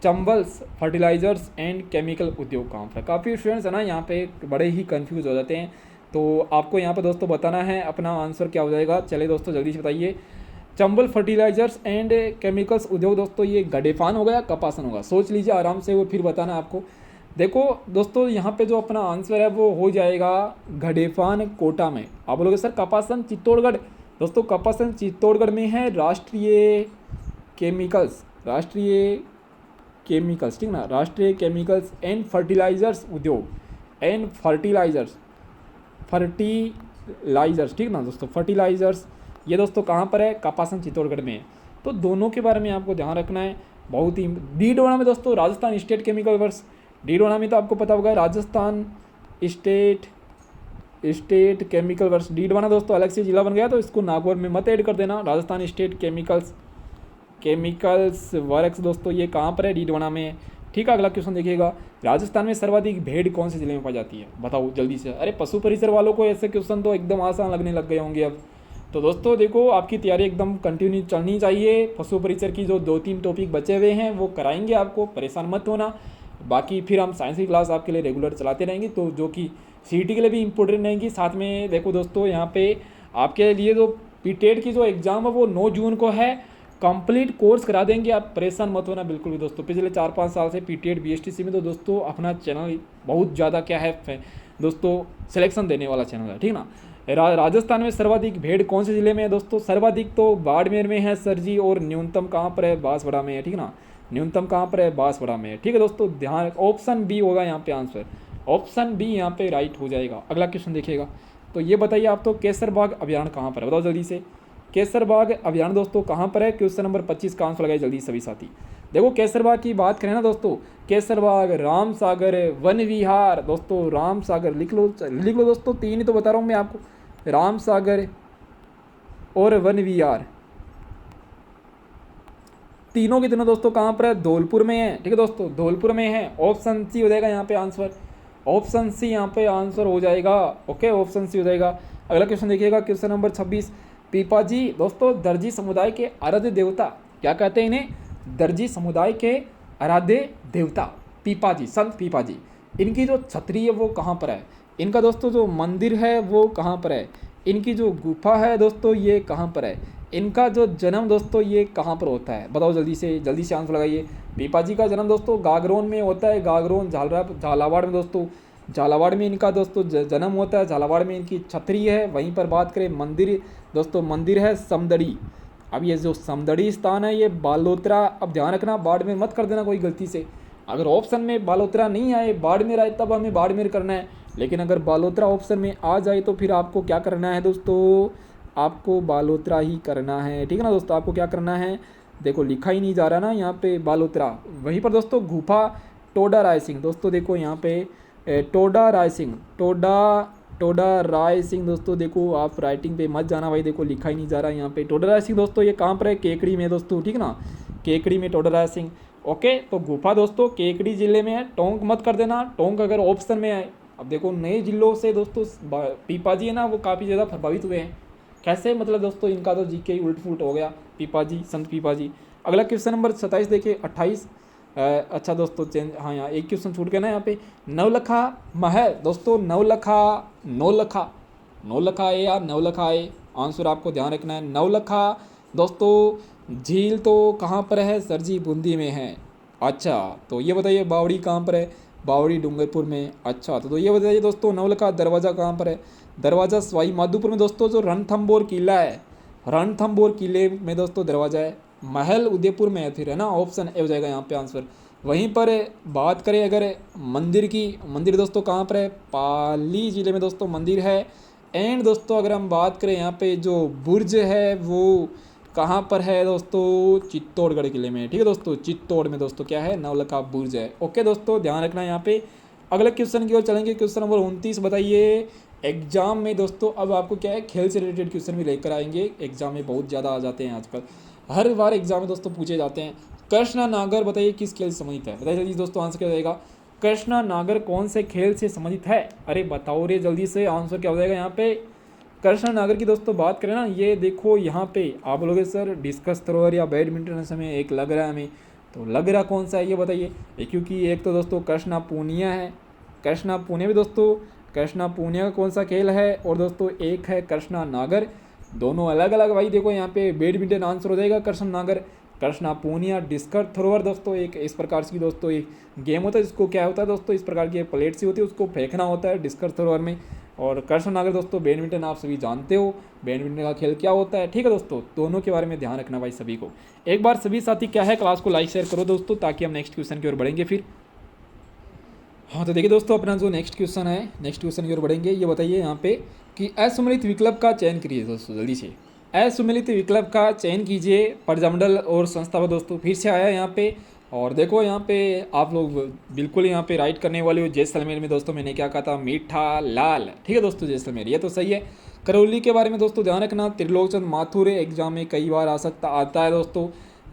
Speaker 1: चंबल फर्टिलाइजर्स एंड केमिकल उद्योग कहाँ पर है। काफ़ी स्टूडेंट्स है ना यहाँ पे बड़े ही कंफ्यूज हो जाते हैं, तो आपको यहाँ पर दोस्तों बताना है अपना आंसर क्या हो जाएगा। चलिए दोस्तों जल्दी से बताइए, चंबल फर्टिलाइजर्स एंड केमिकल्स उद्योग दोस्तों ये गडेफान होगा या कपासन होगा, सोच लीजिए आराम से, वो फिर बताना आपको। देखो दोस्तों यहाँ पे जो अपना आंसर है वो हो जाएगा गडेफान कोटा में। आप बोलोगे सर कपासन चित्तौड़गढ़, दोस्तों कपासन चित्तौड़गढ़ में है। राष्ट्रीय केमिकल्स, ठीक ना, राष्ट्रीय केमिकल्स एंड फर्टिलाइजर्स उद्योग, एंड फर्टिलाइजर्स, ठीक ना दोस्तों, फर्टिलाइजर्स ये दोस्तों कहाँ पर है, कपासन चित्तौड़गढ़ में है। तो दोनों के बारे में आपको ध्यान रखना है। बहुत ही डीडवाना में दोस्तों Rajasthan state chemical works, Didwana में तो आपको पता होगा Rajasthan state chemical works, Didwana दोस्तों अलग से जिला बन गया, तो इसको नागौर में मत ऐड कर देना। राजस्थान स्टेट केमिकल्स वर्क्स दोस्तों ये कहाँ पर है, डीडवाना में, ठीक है। अगला क्वेश्चन देखिएगा, राजस्थान में सर्वाधिक भेड़ कौन से जिले में पाई जाती है, बताओ जल्दी से। अरे पशु परिसर वालों को ऐसे क्वेश्चन तो एकदम आसान लगने लग गए होंगे अब। तो दोस्तों देखो आपकी तैयारी एकदम कंटिन्यू चलनी चाहिए। पशु परिसर की जो 2-3 टॉपिक बचे हुए हैं वो कराएंगे आपको, परेशान मत होना। बाकी फिर हम साइंस की क्लास आपके लिए रेगुलर चलाते रहेंगे, तो जो कि CET के लिए भी इंपॉर्टेंट रहेंगी। साथ में देखो दोस्तों यहाँ पे आपके लिए जो PTET की जो एग्ज़ाम है वो 9 जून को है। कंप्लीट कोर्स करा देंगे, आप परेशान मत होना बिल्कुल भी दोस्तों। पिछले 4-5 साल से पीटीएड बीएसटीसी में तो दोस्तों अपना चैनल बहुत ज़्यादा क्या है दोस्तों, सिलेक्शन देने वाला चैनल है, ठीक ना। राजस्थान में सर्वाधिक भेड़ कौन से ज़िले में है दोस्तों? सर्वाधिक तो बाड़मेर में है सर जी, और न्यूनतम कहाँ पर है? बांसवाड़ा में है, ठीक ना। न्यूनतम कहाँ पर है? बांसवाड़ा में है, ठीक है दोस्तों। ध्यान, ऑप्शन बी होगा यहाँ पे आंसर, ऑप्शन बी यहाँ पे राइट हो जाएगा। अगला क्वेश्चन देखिएगा, तो ये बताइए आप तो केसरबाग अभियान कहाँ पर है? बताओ जल्दी से, केसरबाग अभियान दोस्तों कहाँ पर है? क्वेश्चन नंबर 25 का आंसर लगाइए जल्दी सभी साथी। देखो केसरबाग की बात करें ना दोस्तों, केसरबाग, राम सागर, वन विहार दोस्तों, राम सागर लिख लो दोस्तों, 3 ही तो बता रहा हूँ मैं आपको, राम सागर और वन विहार, तीनों के तीनों दोस्तों कहाँ पर है? धौलपुर में है, ठीक है दोस्तों, धौलपुर में है। ऑप्शन सी हो जाएगा यहाँ पे आंसर, ऑप्शन सी यहाँ पे आंसर हो जाएगा। ओके, ऑप्शन सी हो जाएगा। अगला क्वेश्चन देखिएगा, क्वेश्चन नंबर 26। पीपाजी दोस्तों दर्जी समुदाय के आराध्य देवता, क्या कहते हैं इन्हें? दर्जी समुदाय के आराध्य देवता पीपाजी, संत पीपाजी। इनकी जो छतरी है वो कहाँ पर है? इनका दोस्तों जो मंदिर है वो कहाँ पर है? इनकी जो गुफा है दोस्तों ये कहाँ पर है? इनका जो जन्म दोस्तों ये कहाँ पर होता है? बताओ जल्दी से आंसर लगाइए। पीपाजी का जन्म दोस्तों गागरोन में होता है, गागरोन झालावाड़ में दोस्तों, झालावाड़ में इनका दोस्तों जन्म होता है, झालावाड़ में इनकी छतरी है। वहीं पर बात करें मंदिर दोस्तों, मंदिर है समदड़ी। अब ये जो समदड़ी स्थान है ये बालोतरा, अब ध्यान रखना बाड़मेर मत कर देना कोई गलती से। अगर ऑप्शन में बालोतरा नहीं आए, बाड़मेर आए, तब हमें बाड़मेर करना है, लेकिन अगर बालोतरा ऑप्शन में आ जाए तो फिर आपको क्या करना है दोस्तों? आपको बालोतरा ही करना है, ठीक है ना दोस्तों। आपको क्या करना है? देखो लिखा ही नहीं जा रहा ना यहाँ पे बालोतरा। वहीं पर दोस्तों गुफा टोडा राय सिंह दोस्तों, देखो यहाँ पे टोडा राय सिंह, टोडा राय सिंह दोस्तों, देखो आप राइटिंग पे मत जाना भाई, देखो लिखा ही नहीं जा रहा यहाँ पे। टोडा राय सिंह दोस्तों ये कहाँ पर है? केकड़ी में दोस्तों, ठीक ना, केकड़ी में टोडा राय सिंह। ओके, तो गुफा दोस्तों केकड़ी जिले में है, टोंक मत कर देना, टोंक अगर ऑप्शन में आए। अब देखो नए जिलों से दोस्तों पीपाजी है ना वो काफ़ी ज़्यादा प्रभावित हुए हैं। कैसे? मतलब दोस्तों इनका तो जीके उल्ट फुलट हो गया, पीपाजी, संत पीपाजी। अगला क्वेश्चन नंबर 27 देखिए, 28। अच्छा दोस्तों चेंज, हाँ यहाँ एक क्वेश्चन छूट गया ना यहाँ पे। नवलखा महल दोस्तों, नौलखा है या नवलखा है? आंसर आपको ध्यान रखना है। नवलखा दोस्तों झील तो कहाँ पर है सर जी? बूंदी में है। अच्छा, तो ये बताइए बावड़ी कहाँ पर है? बावड़ी डूंगरपुर में। अच्छा, तो ये बताइए दोस्तों नवलखा दरवाज़ा कहाँ पर है? दरवाज़ा सवाई माधोपुर में दोस्तों, जो रणथंबोर किला है, रणथंबोर किले में दोस्तों दरवाज़ा है। महल उदयपुर में है फिर, है ना, ऑप्शन ए हो जाएगा यहाँ पे आंसर। वहीं पर बात करें अगर मंदिर की, मंदिर दोस्तों कहाँ पर है? पाली जिले में दोस्तों मंदिर है। एंड दोस्तों अगर हम बात करें यहाँ पे जो बुर्ज है वो कहाँ पर है दोस्तों? चित्तौड़गढ़ किले में, ठीक है दोस्तों, चित्तौड़ में दोस्तों क्या है? नवलखा बुर्ज है। ओके दोस्तों, ध्यान रखना यहाँ पे। अगले क्वेश्चन की ओर चलेंगे, क्वेश्चन नंबर 29 बताइए। एग्जाम में दोस्तों अब आपको क्या है, खेल से रिलेटेड क्वेश्चन भी लेकर आएंगे। एग्जाम में बहुत ज़्यादा आ जाते हैं आजकल, हर बार एग्जाम में दोस्तों पूछे जाते हैं। कृष्णा नागर बताइए किस खेल से संबंधित है? बताइए जल्दी दोस्तों, आंसर क्या हो जाएगा? कृष्णा नागर कौन से खेल से संबंधित है? अरे बताओ रे जल्दी से, आंसर क्या हो जाएगा यहाँ पे? कृष्णा नागर की दोस्तों बात करें ना, ये देखो यहाँ पे आप बोलोगे सर डिस्कस थ्रोअर या बैडमिंटन से हमें एक लग रहा है हमें, तो लग रहा कौन सा है ये बताइए? क्योंकि एक तो दोस्तों कृष्णा पूनिया है, कृष्णा पूनिया भी दोस्तों, कृष्णा पूनिया का कौन सा खेल है, और दोस्तों एक है कृष्णा नागर, दोनों अलग अलग। भाई देखो यहाँ पे बैडमिंटन आंसर हो जाएगा, कृष्णा नागर, कृष्णा पूनिया। डिस्कस थ्रोअर दोस्तों एक इस प्रकार की दोस्तों एक गेम होता है जिसको क्या होता है दोस्तों, इस प्रकार की प्लेट सी होती है उसको फेंकना होता है डिस्कस थ्रोअर में। और कृष्णा नागर दोस्तों बैडमिंटन आप सभी जानते हो बैडमिंटन का खेल क्या होता है, ठीक है दोस्तों, दोनों के बारे में ध्यान रखना भाई सभी को। एक बार सभी साथी क्या है क्लास को लाइक शेयर करो दोस्तों, ताकि हम नेक्स्ट क्वेश्चन की ओर बढ़ेंगे फिर। हाँ तो देखिए दोस्तों अपना जो नेक्स्ट क्वेश्चन है, नेक्स्ट क्वेश्चन की ओर बढ़ेंगे। ये बताइए यहाँ पे कि असुमेलित विकल्प का चयन कीजिए दोस्तों, जल्दी से असुमेलित विकल्प का चयन कीजिए। प्रजामंडल और संस्थापक दोस्तों फिर से आया यहाँ पे, और देखो यहाँ पे आप लोग बिल्कुल यहाँ पे राइट करने वाले हो। जैसलमेर में दोस्तों मैंने क्या कहा था, मीठा लाल, ठीक है दोस्तों जैसलमेर, ये तो सही है। करौली के बारे में दोस्तों ध्यान रखना, त्रिलोकचंद माथुर एग्जाम में कई बार आता है दोस्तों,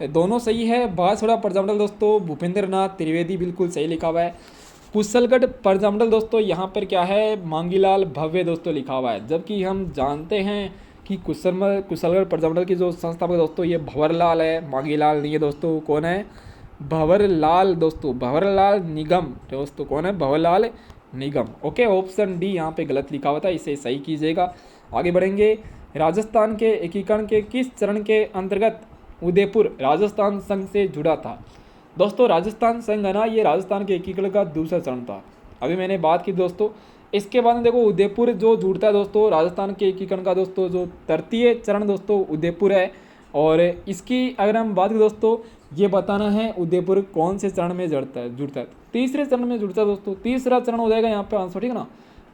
Speaker 1: दोनों सही है। बांसवाड़ा प्रजामंडल दोस्तों भूपेंद्र नाथ त्रिवेदी बिल्कुल सही लिखा हुआ है। कुशलगढ़ प्रजामंडल दोस्तों यहाँ पर क्या है, मांगीलाल भव्य दोस्तों लिखा हुआ है, जबकि हम जानते हैं कि कुशलगढ़ प्रजामंडल की जो संस्थापक दोस्तों ये भंवरलाल है, मांगीलाल नहीं है दोस्तों। कौन है? भंवरलाल दोस्तों, भंवरलाल निगम दोस्तों, कौन है? भंवरलाल निगम। ओके, ऑप्शन डी यहाँ पे गलत लिखा हुआ था, इसे सही कीजिएगा। आगे बढ़ेंगे। राजस्थान के एकीकरण के किस चरण के अंतर्गत उदयपुर राजस्थान संघ से जुड़ा था। दोस्तों राजस्थान संघ है ना, ये राजस्थान के एकीकरण का दूसरा चरण था। अभी मैंने बात की दोस्तों, इसके बाद में देखो उदयपुर जो जुड़ता है दोस्तों राजस्थान के एकीकरण का दोस्तों जो तृतीय चरण दोस्तों उदयपुर है। और इसकी अगर हम बात करें दोस्तों, ये बताना है उदयपुर कौन से चरण में जुड़ता है। तीसरे चरण में जुड़ता है दोस्तों। तीसरा चरण हो जाएगा यहाँ पे आंसर, ठीक है ना।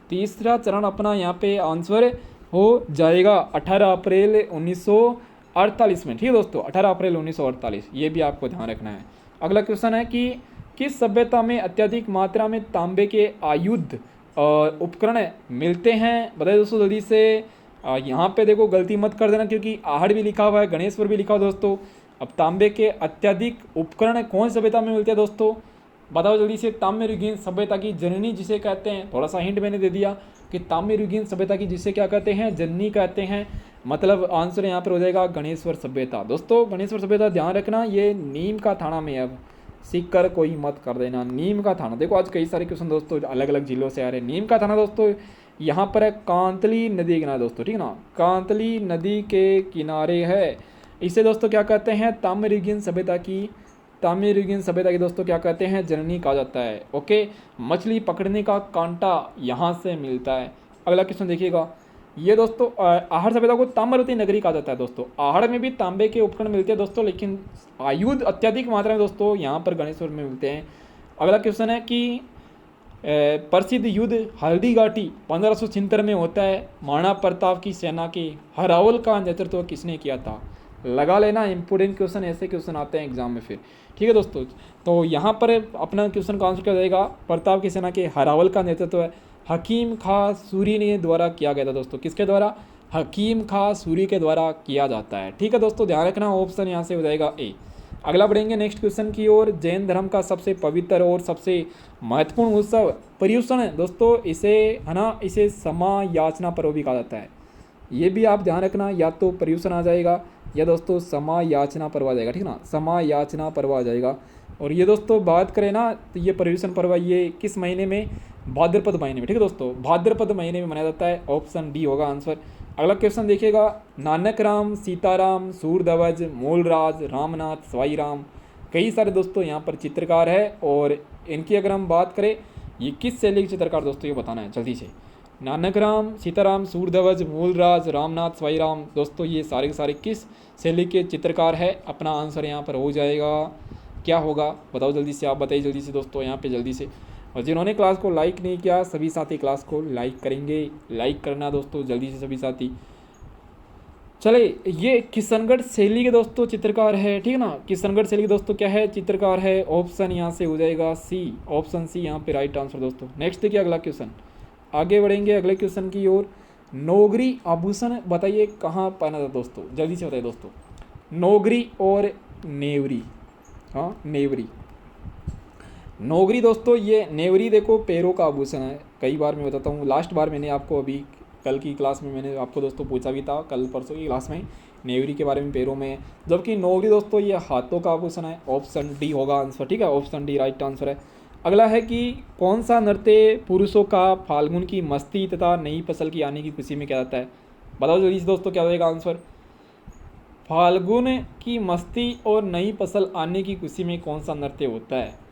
Speaker 1: तीसरा चरण अपना यहाँ पे आंसर हो जाएगा 18 अप्रैल 1948 में, ठीक है दोस्तों, 18 अप्रैल 1948, ये भी आपको ध्यान रखना है। अगला क्वेश्चन है कि किस सभ्यता में अत्यधिक मात्रा में तांबे के आयुध और उपकरण मिलते हैं, बताइए दोस्तों जल्दी से। यहाँ पे देखो गलती मत कर देना क्योंकि आहड़ भी लिखा हुआ है, गणेश्वर भी लिखा हुआ है दोस्तों। अब तांबे के अत्यधिक उपकरण कौन सी सभ्यता में मिलते हैं दोस्तों, बताओ जल्दी से। ताम्रयुगीन सभ्यता की जननी जिसे कहते हैं, थोड़ा सा हिंट मैंने दे दिया कि ताम्रयुगीन सभ्यता की जिसे क्या कहते हैं, जननी कहते हैं। मतलब आंसर यहाँ पर हो जाएगा गणेश्वर सभ्यता। दोस्तों गणेश्वर सभ्यता ध्यान रखना, ये नीम का थाना में, अब सीख कर कोई मत कर देना। नीम का थाना, देखो आज कई सारे क्वेश्चन दोस्तों अलग अलग जिलों से आ रहे हैं। नीम का थाना दोस्तों यहाँ पर है, कांतली नदी के किनारे दोस्तों, ठीक है ना, कांतली नदी के किनारे है। इसे दोस्तों क्या कहते हैं, ताम्रयुगीन सभ्यता की दोस्तों क्या कहते हैं, जननी कहा जाता है। ओके, मछली पकड़ने का कांटा यहाँ से मिलता है। अगला क्वेश्चन देखिएगा, ये दोस्तों आहड़ सभ्यता को ताम्रवती नगरी कहा जाता है दोस्तों। आहड़ में भी तांबे के उपकरण मिलते हैं दोस्तों, लेकिन आयुध अत्यधिक मात्रा में दोस्तों यहाँ पर गणेश्वर में मिलते हैं। अगला क्वेश्चन है कि प्रसिद्ध युद्ध हल्दी घाटी 1576 में होता है। महाराणा प्रताप की सेना के हरावल का नेतृत्व किसने किया था, लगा लेना, इंपोर्टेंट क्वेश्चन, ऐसे क्वेश्चन आते हैं एग्जाम में फिर, ठीक है दोस्तों। तो यहाँ पर अपना क्वेश्चन का आंसर क्या जाएगा, प्रताप की सेना के हरावल का नेतृत्व है हकीम खां सूरी ने द्वारा किया गया था दोस्तों। किसके द्वारा, हकीम खां सूरी के द्वारा किया जाता है, ठीक है दोस्तों, ध्यान रखना। ऑप्शन यहाँ से हो जाएगा ए। अगला बढ़ेंगे नेक्स्ट क्वेश्चन की ओर। जैन धर्म का सबसे पवित्र और सबसे महत्वपूर्ण उत्सव पर्युषण है दोस्तों, इसे है ना, इसे समा याचना पर्व भी कहा जाता है। ये भी आप ध्यान रखना, या तो पर्युषण आ जाएगा या दोस्तों समा याचना पर्व आ जाएगा, ठीक ना, समा याचना पर्व आ जाएगा। और ये दोस्तों बात करें ना तो ये पर्युषण पर्व ये किस महीने में, भाद्रपद महीने में, ठीक है दोस्तों, भाद्रपद महीने में मनाया जाता है। ऑप्शन डी होगा आंसर। अगला क्वेश्चन देखिएगा, नानक राम, सीताराम, सूरध्वज, मूलराज, रामनाथ, सवाई राम, कई सारे दोस्तों यहाँ पर चित्रकार है। और इनकी अगर हम बात करें ये किस शैली के चित्रकार दोस्तों, ये बताना है जल्दी से। नानक राम, सीताराम, सूरध्वज, मूलराज, रामनाथ, सवाई राम, दोस्तों ये सारे के सारे किस शैली के चित्रकार है, अपना आंसर यहाँ पर हो जाएगा, क्या होगा बताओ जल्दी से, आप बताइए जल्दी से दोस्तों यहाँ पे जल्दी से। और जिन्होंने क्लास को लाइक नहीं किया सभी साथी क्लास को लाइक करेंगे, लाइक करना दोस्तों जल्दी से सभी साथी। चले, ये किशनगढ़ शैली के दोस्तों चित्रकार है, ठीक है ना, किशनगढ़ शैली के दोस्तों क्या है, चित्रकार है। ऑप्शन यहाँ से हो जाएगा सी, ऑप्शन सी यहाँ पे राइट आंसर दोस्तों। नेक्स्ट देखिए अगला क्वेश्चन, आगे बढ़ेंगे अगले क्वेश्चन की ओर। नौगरी आभूषण बताइए कहाँ पहना था दोस्तों, जल्दी से बताइए दोस्तों। नौगरी और नेवरी, हाँ नेवरी, नौगरी दोस्तों ये नेवरी देखो पैरों का आभूषण है। कई बार मैं बताता हूँ, लास्ट बार मैंने आपको अभी कल की क्लास में मैंने आपको दोस्तों पूछा भी था, कल परसों की क्लास में, नेवरी के बारे में पैरों में, जबकि नौगरी दोस्तों ये हाथों का आभूषण है। ऑप्शन डी होगा आंसर, ठीक है, ऑप्शन डी राइट आंसर है। अगला है कि कौन सा नृत्य पुरुषों का फाल्गुन की मस्ती तथा नई फसल की आने की खुशी में किया जाता है, बताओ जल्दी से दोस्तों क्या होगा आंसर। फाल्गुन की मस्ती और नई फसल आने की खुशी में कौन सा नृत्य होता है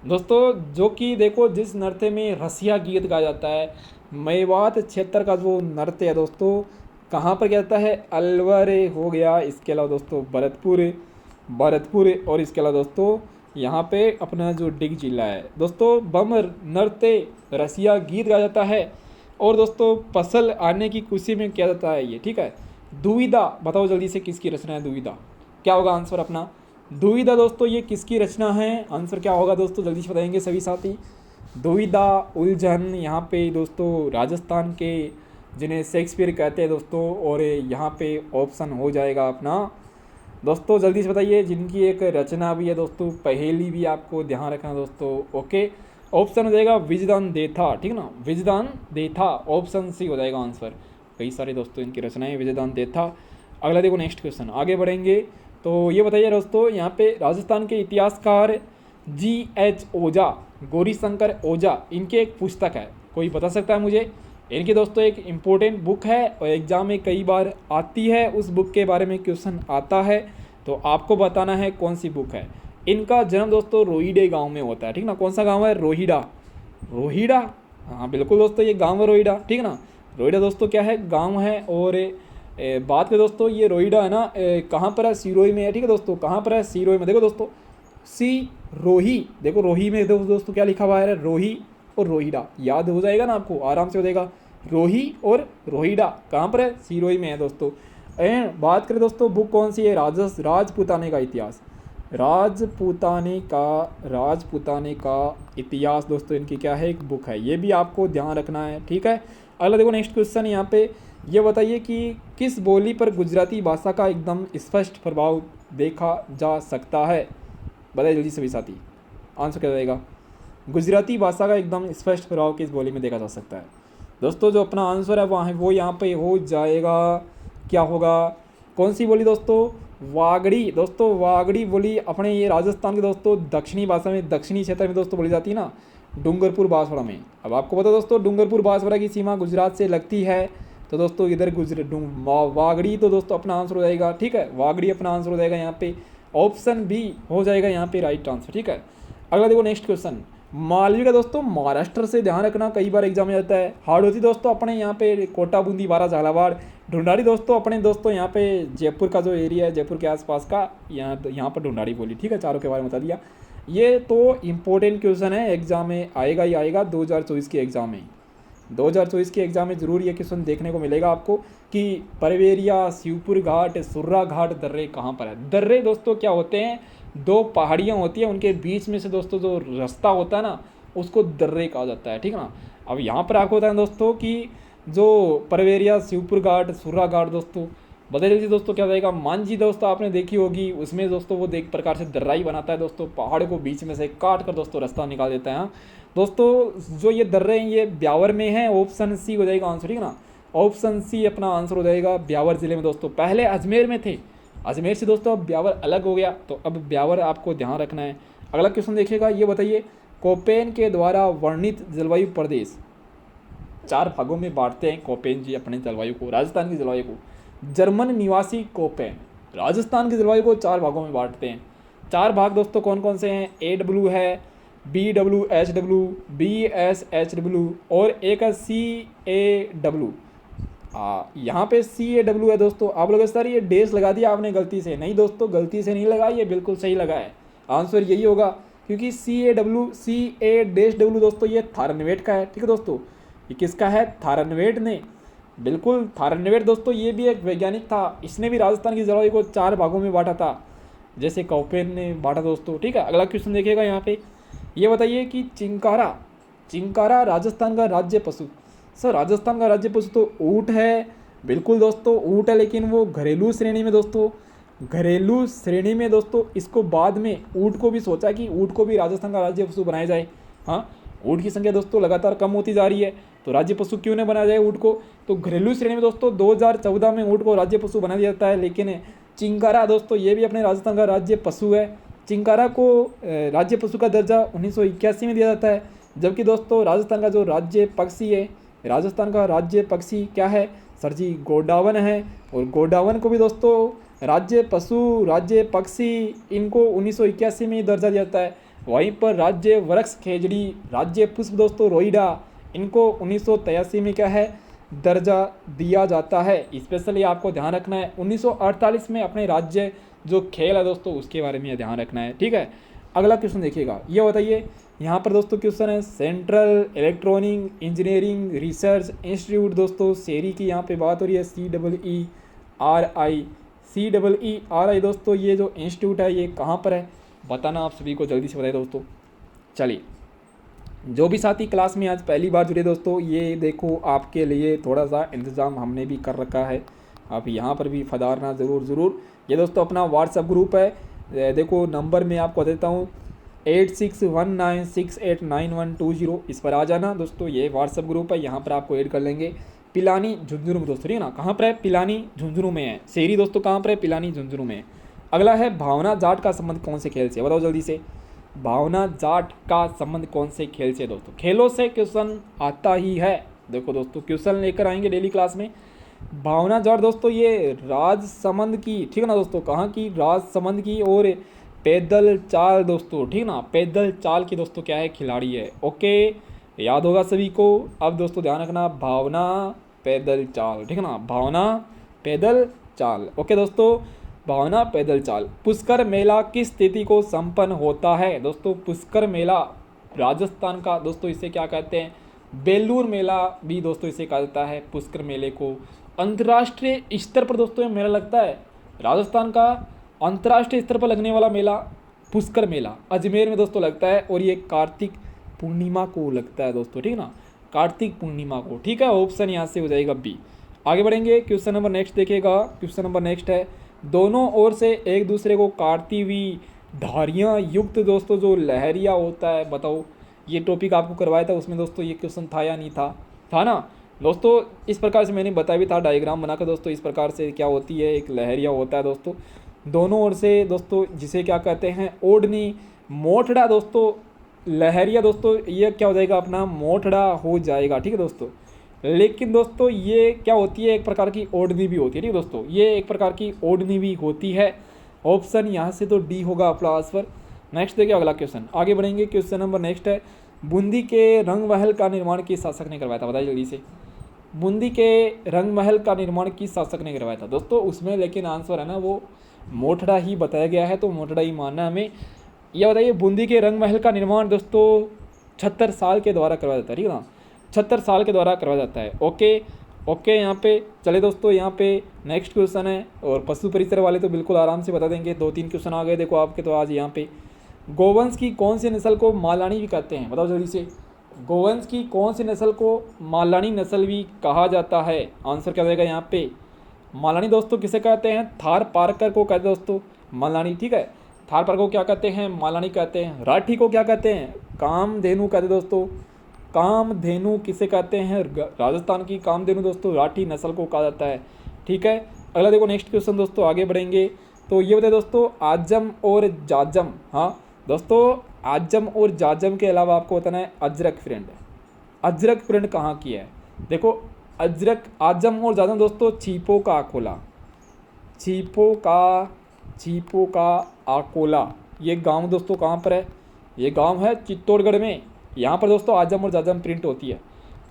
Speaker 1: दोस्तों, जो कि देखो जिस नृत्य में रसिया गीत गाया जाता है, मेवात क्षेत्र का जो नृत्य है दोस्तों कहाँ पर किया जाता है, अलवर हो गया, इसके अलावा दोस्तों भरतपुर और इसके अलावा दोस्तों यहाँ पे अपना जो डिग जिला है दोस्तों, बम नृत्य रसिया गीत गाया जाता है। और दोस्तों फसल आने की खुशी में किया जाता है ये, ठीक है। दुविधा बताओ जल्दी से किसकी रचना है, दुविधा क्या होगा आंसर अपना। दुविधा दोस्तों ये किसकी रचना है, आंसर क्या होगा दोस्तों जल्दी से बताएंगे सभी साथी। दुविधा, उलझन, यहाँ पे दोस्तों राजस्थान के जिन्हें शेक्सपियर कहते हैं दोस्तों, और यहाँ पे ऑप्शन हो जाएगा अपना दोस्तों जल्दी से बताइए, जिनकी एक रचना भी है दोस्तों, पहेली भी आपको ध्यान रखना दोस्तों। ओके, ऑप्शन हो जाएगा विजदान देथा, ठीक है ना, विजदान देथा, ऑप्शन सी हो जाएगा आंसर। कई सारे दोस्तों इनकी रचनाएं विजदान देथा। अगला देखो नेक्स्ट क्वेश्चन, आगे बढ़ेंगे तो ये बताइए दोस्तों, यहाँ पे राजस्थान के इतिहासकार G.H. ओझा, गौरीशंकर ओझा, इनके एक पुस्तक है, कोई बता सकता है मुझे। इनकी दोस्तों एक इम्पोर्टेंट बुक है और एग्जाम में कई बार आती है, उस बुक के बारे में क्वेश्चन आता है, तो आपको बताना है कौन सी बुक है। इनका जन्म दोस्तों रोहिडे गांव में होता है, ठीक ना। कौन सा गांव है? रोहिडा। रोहिडा, हाँ बिल्कुल दोस्तों, ये गांव है रोहिडा, ठीक है ना। रोहिडा दोस्तों क्या है? गांव है। और बात करें दोस्तों, ये रोहिडा है ना, कहाँ पर है? सिरोही में है, ठीक है दोस्तों। कहाँ पर है? सिरोही में। देखो दोस्तों, सी रोही, देखो रोही में देखो दोस्तों क्या लिखा हुआ है? रोही और रोहिडा। याद हो जाएगा ना आपको, आराम से हो जाएगा। रोही और रोहिडा कहाँ पर है? सिरोही में है दोस्तों। एंड बात करें दोस्तों, बुक कौन सी है? राजपूताने का इतिहास। राजपूताने का इतिहास दोस्तों इनकी क्या है? एक बुक है। ये भी आपको ध्यान रखना है, ठीक है। अगला देखो नेक्स्ट क्वेश्चन यहाँ पे, ये बताइए कि किस बोली पर गुजराती भाषा का एकदम स्पष्ट प्रभाव देखा जा सकता है? बताइए जल्दी सभी साथी, आंसर क्या रहेगा? गुजराती भाषा का एकदम स्पष्ट प्रभाव किस बोली में देखा जा सकता है? दोस्तों जो अपना आंसर है वहाँ है वो यहाँ पे हो जाएगा, क्या होगा? कौन सी बोली दोस्तों? वागड़ी। दोस्तों वागड़ी बोली अपने ये राजस्थान के दोस्तों दक्षिणी भाषा में, दक्षिणी क्षेत्र में दोस्तों बोली जाती है ना, डूंगरपुर बांसवाड़ा में। अब आपको पता दोस्तों डूंगरपुर बांसवाड़ा की सीमा गुजरात से लगती है, तो दोस्तों इधर वागड़ी तो दोस्तों अपना आंसर हो जाएगा, ठीक है। वागड़ी अपना आंसर हो जाएगा यहाँ पे, ऑप्शन बी हो जाएगा यहाँ पे राइट आंसर, ठीक है। अगला देखो नेक्स्ट क्वेश्चन, मालवी का दोस्तों महाराष्ट्र से ध्यान रखना, कई बार एग्जाम में जाता है। हाड़ौती दोस्तों अपने यहाँ पे कोटा, बूंदी, बारा, झालावाड़। ढूंढाड़ी दोस्तों अपने दोस्तों यहाँ पे जयपुर का जो एरिया है, जयपुर के आसपास का, यहाँ पर ढूंढाड़ी बोली, ठीक है। चारों के बारे में बता दिया। ये तो इम्पोर्टेंट क्वेश्चन है, एग्जाम में आएगा ही आएगा 2024 के एग्ज़ाम में। 2024 के एग्ज़ाम में ज़रूर ये क्वेश्चन देखने को मिलेगा आपको कि परवेरिया, शिवपुर घाट, सुर्रा घाट, दर्रे कहाँ पर है। दर्रे दोस्तों क्या होते हैं? दो पहाड़ियाँ होती हैं, उनके बीच में से दोस्तों जो रास्ता होता है ना, उसको दर्रे कहा जाता है, ठीक है ना। अब यहाँ पर आपको बताएं दोस्तों कि जो परवेरिया, शिवपुर घाट, सुर्रा घाट दोस्तों, बता दीजिए दोस्तों क्या रहेगा? मांझी दोस्तों आपने देखी होगी, उसमें दोस्तों वो एक प्रकार से दर्रा ही बनाता है दोस्तों, पहाड़ को बीच में से काट कर दोस्तों रास्ता निकाल देता है। हाँ दोस्तों, जो ये दर्रे हैं ये ब्यावर में है, ऑप्शन सी हो जाएगा आंसर, ठीक है ना। ऑप्शन सी अपना आंसर हो जाएगा, ब्यावर जिले में दोस्तों। पहले अजमेर में थे, अजमेर से दोस्तों अब ब्यावर अलग हो गया, तो अब ब्यावर आपको ध्यान रखना है। अगला क्वेश्चन देखिएगा, ये बताइए कोपेन के द्वारा वर्णित जलवायु प्रदेश, 4 भागों में बांटते हैं कोपेन जी अपने जलवायु को, राजस्थान की जलवायु को। जर्मन निवासी कोपेन राजस्थान की जलवायु को 4 भागों में बांटते हैं। 4 भाग दोस्तों कौन कौन से हैं? AW है, BWHW, BSHW और एक है CAW। यहाँ पे CAW है दोस्तों। आप लोग सर ये डेस लगा दिया आपने गलती से, नहीं दोस्तों गलती से नहीं लगा, ये बिल्कुल सही लगा है। आंसर यही होगा, क्योंकि CA-W दोस्तों ये थारनवेट का है, ठीक है दोस्तों। ये किसका है? थारनवेट ने, बिल्कुल थारनवेट दोस्तों ये भी एक वैज्ञानिक था, इसने भी राजस्थान की जलवायु को 4 भागों में बांटा था, जैसे कोपेन ने बांटा दोस्तों, ठीक है। अगला क्वेश्चन देखिएगा यहाँ पे, ये बताइए कि चिंकारा राजस्थान का राज्य पशु। सर राजस्थान का राज्य पशु तो ऊँट है, बिल्कुल दोस्तों ऊँट है, लेकिन वो घरेलू श्रेणी में दोस्तों, घरेलू श्रेणी में दोस्तों। इसको बाद में ऊँट को भी सोचा कि ऊँट को भी राजस्थान का राज्य पशु बनाया जाए। हाँ ऊँट की संख्या दोस्तों लगातार कम होती जा रही है, तो राज्य पशु क्यों नहीं बनाया जाए ऊँट को? तो घरेलू श्रेणी में दोस्तों 2014 में ऊँट को राज्य पशु बना दिया जाता है, लेकिन चिंकारा दोस्तों ये भी अपने राजस्थान का राज्य पशु है। चिंकारा को राज्य पशु का दर्जा 1981 में दिया जाता है, जबकि दोस्तों राजस्थान का जो राज्य पक्षी है, राजस्थान का राज्य पक्षी क्या है सर जी? गोडावन है। और गोडावन को भी दोस्तों राज्य पशु, राज्य पक्षी, इनको 1981 में ही दर्जा दिया जाता है। वहीं पर राज्य वृक्ष खेजड़ी, राज्य पुष्प दोस्तों रोहिडा, इनको 1983 में क्या है? दर्जा दिया जाता है। स्पेशली आपको ध्यान रखना है 1948 में अपने राज्य जो खेल है दोस्तों उसके बारे में ध्यान रखना है, ठीक है। अगला क्वेश्चन देखिएगा, ये बताइए यहाँ पर दोस्तों क्वेश्चन है central electronic engineering research institute दोस्तों, सेरी की यहाँ पे बात हो रही है, CEERI दोस्तों। ये जो इंस्टीट्यूट है ये कहाँ पर है बताना आप सभी को, जल्दी से बताइए दोस्तों। चलिए जो भी साथी क्लास में आज पहली बार जुड़े दोस्तों, ये देखो आपके लिए थोड़ा सा इंतज़ाम हमने भी कर रखा है, आप यहाँ पर भी फदारना ज़रूर। ये दोस्तों अपना व्हाट्सएप ग्रुप है, देखो नंबर मैं आपको देता हूँ 8619689120, इस पर आ जाना दोस्तों। ये व्हाट्सएप ग्रुप है, यहाँ पर आपको ऐड कर लेंगे। पिलानी झुंझुनू में दोस्तों, ठीक है ना। कहाँ पर है? पिलानी झुंझुनू में है। सेरी दोस्तों कहाँ पर है? पिलानी झुंझुनू में है। अगला है भावना जाट का संबंध कौन से खेल से, बताओ जल्दी से। भावना जाट का संबंध कौन से खेल से दोस्तों? खेलों से क्वेश्चन आता ही है। देखो दोस्तों क्वेश्चन लेकर आएंगे डेली क्लास में, भावना जाट दोस्तों ये राजसमंद की, ठीक है ना दोस्तों, कहाँ की, राजसमंद की। और पैदल चाल दोस्तों, ठीक है ना, पैदल चाल की दोस्तों क्या है, खिलाड़ी है। ओके, याद होगा सभी को। अब दोस्तों ध्यान रखना, भावना पैदल चाल, ठीक है ना, भावना पैदल चाल। ओके दोस्तों, भावना पैदल चाल। पुष्कर मेला किस तिथि को संपन्न होता है दोस्तों? पुष्कर मेला राजस्थान का दोस्तों इसे क्या कहते हैं, बेलूर मेला भी दोस्तों इसे कहा जाता है पुष्कर मेले को। अंतर्राष्ट्रीय स्तर पर दोस्तों ये मेला लगता है, राजस्थान का अंतर्राष्ट्रीय स्तर पर लगने वाला मेला पुष्कर मेला अजमेर में दोस्तों लगता है, और ये कार्तिक पूर्णिमा को लगता है दोस्तों, ठीक है ना, कार्तिक पूर्णिमा को। ठीक है, ऑप्शन यहाँ से हो जाएगा बी। आगे बढ़ेंगे, क्वेश्चन नंबर नेक्स्ट देखिएगा। क्वेश्चन नंबर नेक्स्ट है, दोनों ओर से एक दूसरे को काटती हुई धारियाँ युक्त दोस्तों जो लहरिया होता है, बताओ। ये टॉपिक आपको करवाया था, उसमें दोस्तों ये क्वेश्चन था या नहीं था? था ना दोस्तों। इस प्रकार से मैंने बताया भी था डायग्राम बनाकर दोस्तों, इस प्रकार से क्या होती है, एक लहरिया होता है दोस्तों दोनों ओर से दोस्तों, जिसे क्या कहते हैं, ओढ़नी। मोठड़ा दोस्तों, लहरिया दोस्तों ये क्या हो जाएगा अपना, मोठड़ा हो जाएगा, ठीक है दोस्तों। लेकिन दोस्तों ये क्या होती है, एक प्रकार की ओढ़नी भी होती है, ठीक है दोस्तों, ये एक प्रकार की ओढ़नी भी होती है। ऑप्शन यहाँ से तो डी होगा अपना आंसर। नेक्स्ट देखिए अगला क्वेश्चन, आगे बढ़ेंगे। क्वेश्चन नंबर नेक्स्ट है, बूंदी के रंग महल का निर्माण किस शासक ने करवाया था, बताइए जल्दी से। बूंदी के रंग महल का निर्माण किस शासक ने करवाया था दोस्तों? उसमें लेकिन आंसर है ना वो मोठड़ा ही बताया गया है, तो मोठड़ा ही मानना है हमें। यह बताइए, बूंदी के रंग महल का निर्माण दोस्तों 76 साल के द्वारा करवाया जाता है, ठीक है ना, 76 साल के द्वारा करवाया जाता है। ओके ओके, यहाँ पे चले दोस्तों, यहाँ पे नेक्स्ट क्वेश्चन है, और पशु परिसर वाले तो बिल्कुल आराम से बता देंगे। 2-3 क्वेश्चन आ गए देखो आपके तो आज यहाँ पे। गोवंश की कौन सी नस्ल को मालानी भी कहते हैं, बताओ जल्दी से। गोवंश की कौन सी नस्ल को मालानी नस्ल भी कहा जाता है? आंसर क्या रहेगा यहाँ पे, मालानी दोस्तों किसे कहते हैं, थार पारकर को कहते हैं दोस्तों मालानी, ठीक है। थार पारकर को क्या कहते हैं, मालानी कहते हैं। राठी को क्या कहते हैं, कामधेनु कहते हैं दोस्तों। कामधेनु किसे कहते हैं, राजस्थान की कामधेनु दोस्तों राठी नस्ल को कहा जाता है, ठीक है। अगला देखो नेक्स्ट क्वेश्चन दोस्तों, आगे बढ़ेंगे। तो ये बताए दोस्तों, आजम और जाजम, हाँ दोस्तों, आजम और जाजम के अलावा आपको बताना है अजरक प्रिंट। अजरक प्रिंट कहाँ की है, देखो अजरक, आजम और जाजम दोस्तों छीपो का आकोला, छीपो का आकोला, ये गांव दोस्तों कहाँ पर है, ये गांव है चित्तौड़गढ़ में। यहाँ पर दोस्तों आजम और जाजम प्रिंट होती है।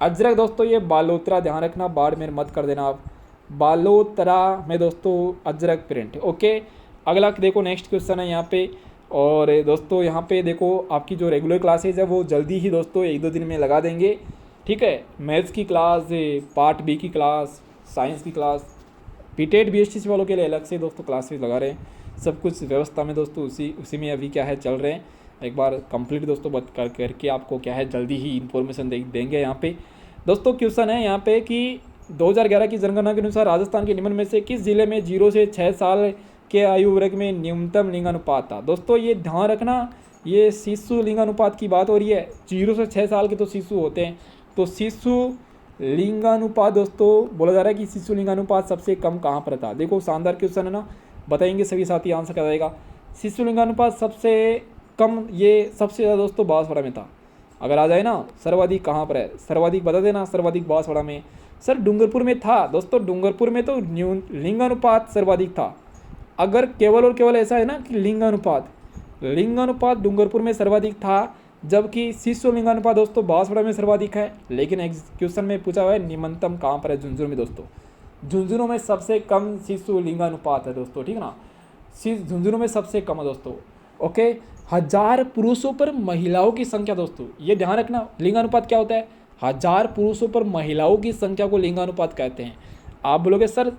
Speaker 1: अजरक दोस्तों ये बालोतरा, ध्यान रखना, बाड़मेर मत कर देना आप, बालोतरा में दोस्तों अजरक प्रिंट। ओके, अगला देखो नेक्स्ट क्वेश्चन है यहाँ पे। और दोस्तों यहाँ पे देखो आपकी जो रेगुलर क्लासेज है वो जल्दी ही दोस्तों 1-2 दिन में लगा देंगे, ठीक है। मैथ्स की क्लास, पार्ट बी की क्लास, साइंस की क्लास, बीटेड बीएसटी वालों के लिए अलग से दोस्तों क्लासेज लगा रहे हैं। सब कुछ व्यवस्था में दोस्तों उसी में अभी क्या है चल रहे हैं। एक बार कंप्लीट दोस्तों करके आपको क्या है जल्दी ही इन्फॉर्मेशन देंगे। यहाँ पे दोस्तों क्वेश्चन है यहाँ पे कि 2011 की जनगणना के अनुसार राजस्थान के निम्न में से किस जिले में 0 से 6 साल के आयु वर्ग में न्यूनतम लिंगानुपात था? दोस्तों ये ध्यान रखना, ये शिशु लिंगानुपात की बात हो रही है। 0 से 6 साल के तो शिशु होते हैं, तो शिशु लिंगानुपात दोस्तों बोला जा रहा है कि शिशु लिंगानुपात सबसे कम कहाँ पर था। देखो शानदार क्वेश्चन है ना, बताएंगे सभी साथी, आंसर क्या जाएगा। शिशु लिंगानुपात सबसे कम, ये सबसे ज़्यादा दोस्तों बांसवाड़ा में था। अगर आ जाए ना सर्वाधिक कहाँ पर है, सर्वाधिक बता देना, सर्वाधिक बांसवाड़ा में। सर डूंगरपुर में था दोस्तों, डूंगरपुर में तो लिंगानुपात सर्वाधिक था। अगर केवल और केवल ऐसा है ना कि लिंगानुपात डूंगरपुर में सर्वाधिक था, जबकि शिशु लिंगानुपात दोस्तों बांसवाड़ा में सर्वाधिक है। लेकिन क्वेश्चन में पूछा हुआ है निम्नतम कहाँ पर है, झुंझुनू में दोस्तों। झुंझुनू में सबसे कम शिशु लिंगानुपात है दोस्तों, ठीक है ना, झुंझुनू में सबसे कम है दोस्तों। ओके, 1000 पुरुषों पर महिलाओं की संख्या दोस्तों, ये ध्यान रखना, लिंगानुपात क्या होता है, 1000 पुरुषों पर महिलाओं की संख्या को लिंगानुपात कहते हैं। आप बोलोगे सर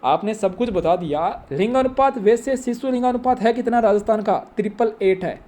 Speaker 1: आपने सब कुछ बता दिया, लिंगानुपात वैसे शिशु लिंगानुपात है कितना राजस्थान का, 888 है,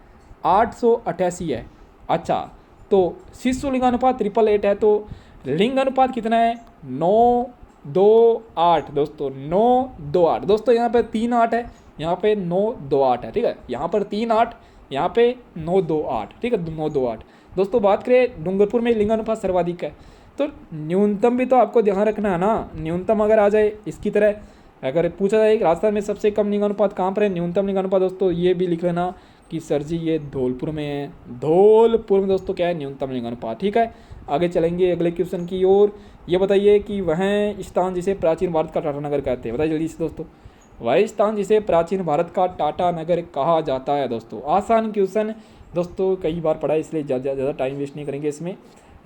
Speaker 1: 888 है। अच्छा, तो शिशु लिंगानुपात 888 है, तो लिंगानुपात कितना है, 928 दोस्तों, 928 दोस्तों। यहाँ पे 3 8 है, यहाँ पे 928 है, ठीक है, यहाँ पर 3 8, यहाँ पे 928, ठीक है, 928 दोस्तों। बात करें डूंगरपुर में लिंगानुपात सर्वाधिक है, तो न्यूनतम भी तो आपको ध्यान रखना है ना। न्यूनतम अगर आ जाए इसकी तरह, अगर पूछा जाए राजस्थान में सबसे कम लिंगानुपात कहाँ पर है, न्यूनतम लिंगानुपात दोस्तों, ये भी लिख लेना कि सर जी ये धौलपुर में है। धौलपुर में दोस्तों क्या है, न्यूनतम लिंगानुपात, ठीक है। आगे चलेंगे अगले क्वेश्चन की ओर। ये बताइए कि वह स्थान जिसे प्राचीन भारत का टाटा नगर कहते हैं, बताइए जल्दी से दोस्तों। वह स्थान जिसे प्राचीन भारत का टाटा नगर कहा जाता है दोस्तों। आसान क्वेश्चन दोस्तों, कई बार पढ़ा है इसलिए ज़्यादा टाइम वेस्ट नहीं करेंगे इसमें।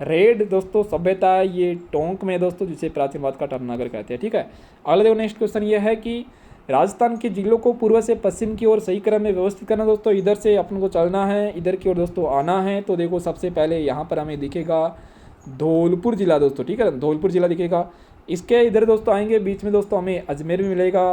Speaker 1: रेड दोस्तों सभ्यता है ये टोंक में दोस्तों, जिसे प्राचीन भारत का टाटा नगर कहते हैं। ठीक है, अगले देखो नेक्स्ट क्वेश्चन ये है कि राजस्थान के जिलों को पूर्व से पश्चिम की ओर सही क्रम में व्यवस्थित करना दोस्तों। इधर से अपन को चलना है, इधर की ओर दोस्तों आना है। तो देखो सबसे पहले यहाँ पर हमें दिखेगा धौलपुर जिला दोस्तों, ठीक है, धौलपुर जिला दिखेगा। इसके इधर दोस्तों आएंगे, बीच में दोस्तों हमें अजमेर भी मिलेगा,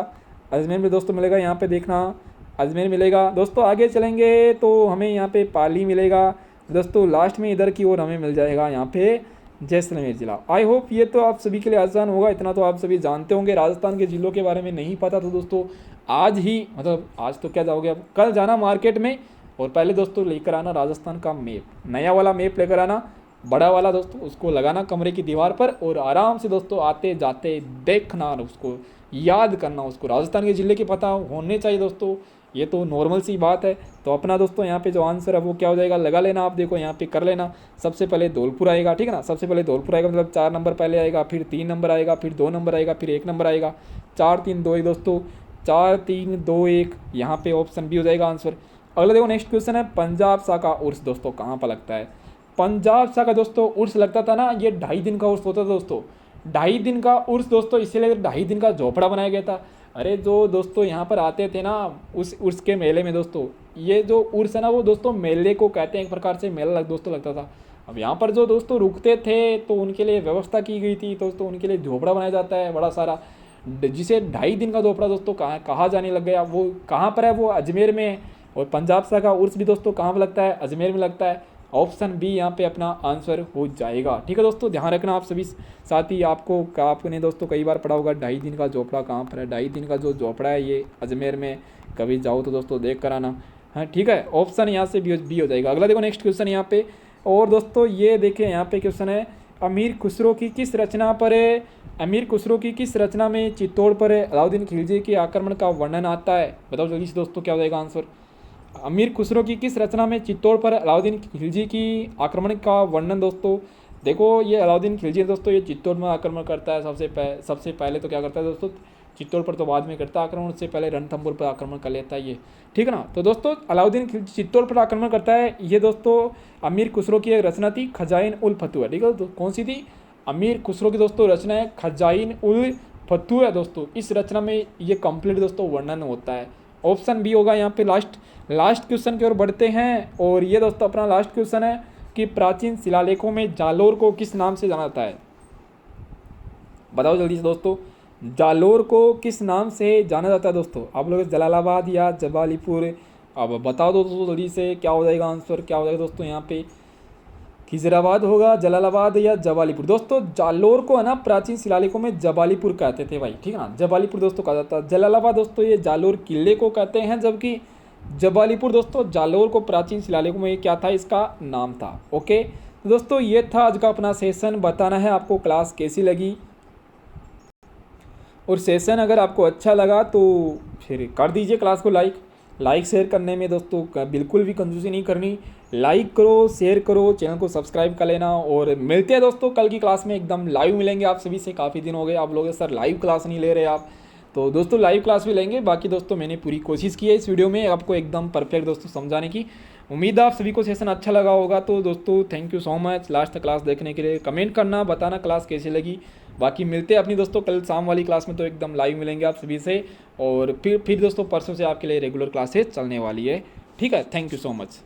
Speaker 1: अजमेर में दोस्तों मिलेगा, यहाँ पे देखना अजमेर मिलेगा दोस्तों। आगे चलेंगे तो हमें यहाँ पे पाली मिलेगा दोस्तों। लास्ट में इधर की ओर हमें मिल जाएगा यहाँ पे जैसलमेर जिला। आई होप ये तो आप सभी के लिए आसान होगा, इतना तो आप सभी जानते होंगे। राजस्थान के जिलों के बारे में नहीं पता तो दोस्तों आज ही, मतलब आज तो क्या जाओगे, अब कल जाना मार्केट में और पहले दोस्तों लेकर आना राजस्थान का मैप, नया वाला मैप लेकर आना, बड़ा वाला दोस्तों, उसको लगाना कमरे की दीवार पर और आराम से दोस्तों आते जाते देखना, उसको याद करना, उसको राजस्थान के ज़िले के पता होने चाहिए दोस्तों। ये तो नॉर्मल सी बात है। तो अपना दोस्तों यहाँ पे जो आंसर है वो क्या हो जाएगा, लगा लेना आप। देखो यहाँ पे कर लेना, सबसे पहले धौलपुर आएगा, ठीक है ना, सबसे पहले धौलपुर आएगा, मतलब 4 नंबर पहले आएगा, फिर 3 नंबर आएगा, फिर 2 नंबर आएगा, फिर 1 नंबर आएगा, 4 3 2 1 दोस्तों, 4 3 2 1 यहाँ पे ऑप्शन बी हो जाएगा आंसर। अगला देखो नेक्स्ट क्वेश्चन है, पंजाब शाह का उर्स दोस्तों कहाँ पर लगता है। पंजाब शाह का दोस्तों उर्स लगता था ना, ये 2.5 दिन का उर्स होता था दोस्तों, 2.5 दिन का उर्स दोस्तों, इसीलिए 2.5 दिन का झोपड़ा बनाया गया था। अरे जो दोस्तों यहाँ पर आते थे ना उस उर्स के मेले में दोस्तों, ये जो उर्स है ना वो दोस्तों मेले को कहते हैं, एक प्रकार से मेला दोस्तों लगता था। अब यहाँ पर जो दोस्तों रुकते थे तो उनके लिए व्यवस्था की गई थी दोस्तों, उनके लिए झोपड़ा बनाया जाता है बड़ा सारा, जिसे 2.5 दिन का झोपड़ा दोस्तों कहा जाने लग गया। वो कहाँ पर है, वो अजमेर में है। और पंजाब शाह का उर्स भी दोस्तों कहाँ पर लगता है, अजमेर में लगता है। ऑप्शन बी यहाँ पे अपना आंसर हो जाएगा। ठीक है दोस्तों, ध्यान रखना आप सभी साथी। आपने दोस्तों कई बार पढ़ा होगा 2.5 दिन का झोपड़ा कहाँ पर है। 2.5 दिन का जो झोपड़ा है ये अजमेर में, कभी जाओ तो दोस्तों देख कर आना। हाँ ठीक है, ऑप्शन यहाँ से बी हो जाएगा। अगला देखो नेक्स्ट क्वेश्चन यहाँ पे, और दोस्तों ये देखिए यहाँ पे क्वेश्चन है, अमीर खुसरो की किस रचना पर है, अमीर खुसरो की किस रचना में चित्तौड़ पर अलाउद्दीन खिलजी के आक्रमण का वर्णन आता है। बताओ जल्दी से दोस्तों क्या हो जाएगा आंसर। अमीर खुसरो की किस रचना में चित्तौड़ पर अलाउद्दीन खिलजी की आक्रमण का वर्णन दोस्तों। देखो ये अलाउद्दीन खिलजी दोस्तों ये चित्तौड़ में आक्रमण करता है। सबसे पहले तो क्या करता है दोस्तों, चित्तौड़ पर तो बाद में करता है आक्रमण, उससे पहले रणथंभौर पर आक्रमण कर लेता है ये, ठीक है ना। तो दोस्तों अलाउद्दीन खिलजी चित्तौड़ पर आक्रमण करता है, ये दोस्तों अमीर खुसरो की एक रचना थी, खजाइन उल फतुह, ठीक है दोस्तों। कौन सी थी, अमीर खुसरो की दोस्तों रचना है खजाइन उल फतुह है दोस्तों। इस रचना में ये कंप्लीट दोस्तों वर्णन होता है। ऑप्शन बी होगा यहाँ पे। लास्ट क्वेश्चन की ओर बढ़ते हैं, और ये दोस्तों अपना लास्ट क्वेश्चन है कि प्राचीन शिलालेखों में जालोर को किस नाम से जाना जाता है। बताओ जल्दी से दोस्तों, जालोर को किस नाम से जाना जाता है दोस्तों। आप लोग जलालाबाद या जबालीपुर, अब बताओ दोस्तों जल्दी से क्या हो जाएगा आंसर, क्या हो जाएगा दोस्तों यहाँ पे, खिजराबाद होगा, जलालाबाद या जबालीपुर। दोस्तों जालोर को है ना प्राचीन शिलालेखों में जबालीपुर कहते थे भाई, ठीक है ना, जबालीपुर दोस्तों कहा जाता है। जलालाबाद दोस्तों ये जालोर किले को कहते हैं, जबकि जबालीपुर दोस्तों जालोर को प्राचीन शिलालेखों में क्या था, इसका नाम था। ओके तो दोस्तों ये था आज का अपना सेशन। बताना है आपको क्लास कैसी लगी, और सेशन अगर आपको अच्छा लगा तो फिर कर दीजिए क्लास को लाइक शेयर करने में दोस्तों बिल्कुल भी कंजूसी नहीं करनी। लाइक करो, शेयर करो, चैनल को सब्सक्राइब कर लेना, और मिलते हैं दोस्तों कल की क्लास में, एकदम लाइव मिलेंगे आप सभी से। काफ़ी दिन हो गए आप लोग सर लाइव क्लास नहीं ले रहे आप, तो दोस्तों लाइव क्लास भी लेंगे। बाकी दोस्तों मैंने पूरी कोशिश की है इस वीडियो में आपको एकदम परफेक्ट दोस्तों समझाने की। उम्मीद है आप सभी को सेशन अच्छा लगा होगा। तो दोस्तों thank you so much last तक क्लास देखने के लिए। कमेंट करना, बताना क्लास कैसी लगी। बाकी मिलते हैं अपनी दोस्तों कल शाम वाली क्लास में, तो एकदम लाइव मिलेंगे आप सभी से। और फिर दोस्तों परसों से आपके लिए रेगुलर क्लासेस चलने वाली है, ठीक है। Thank you so much.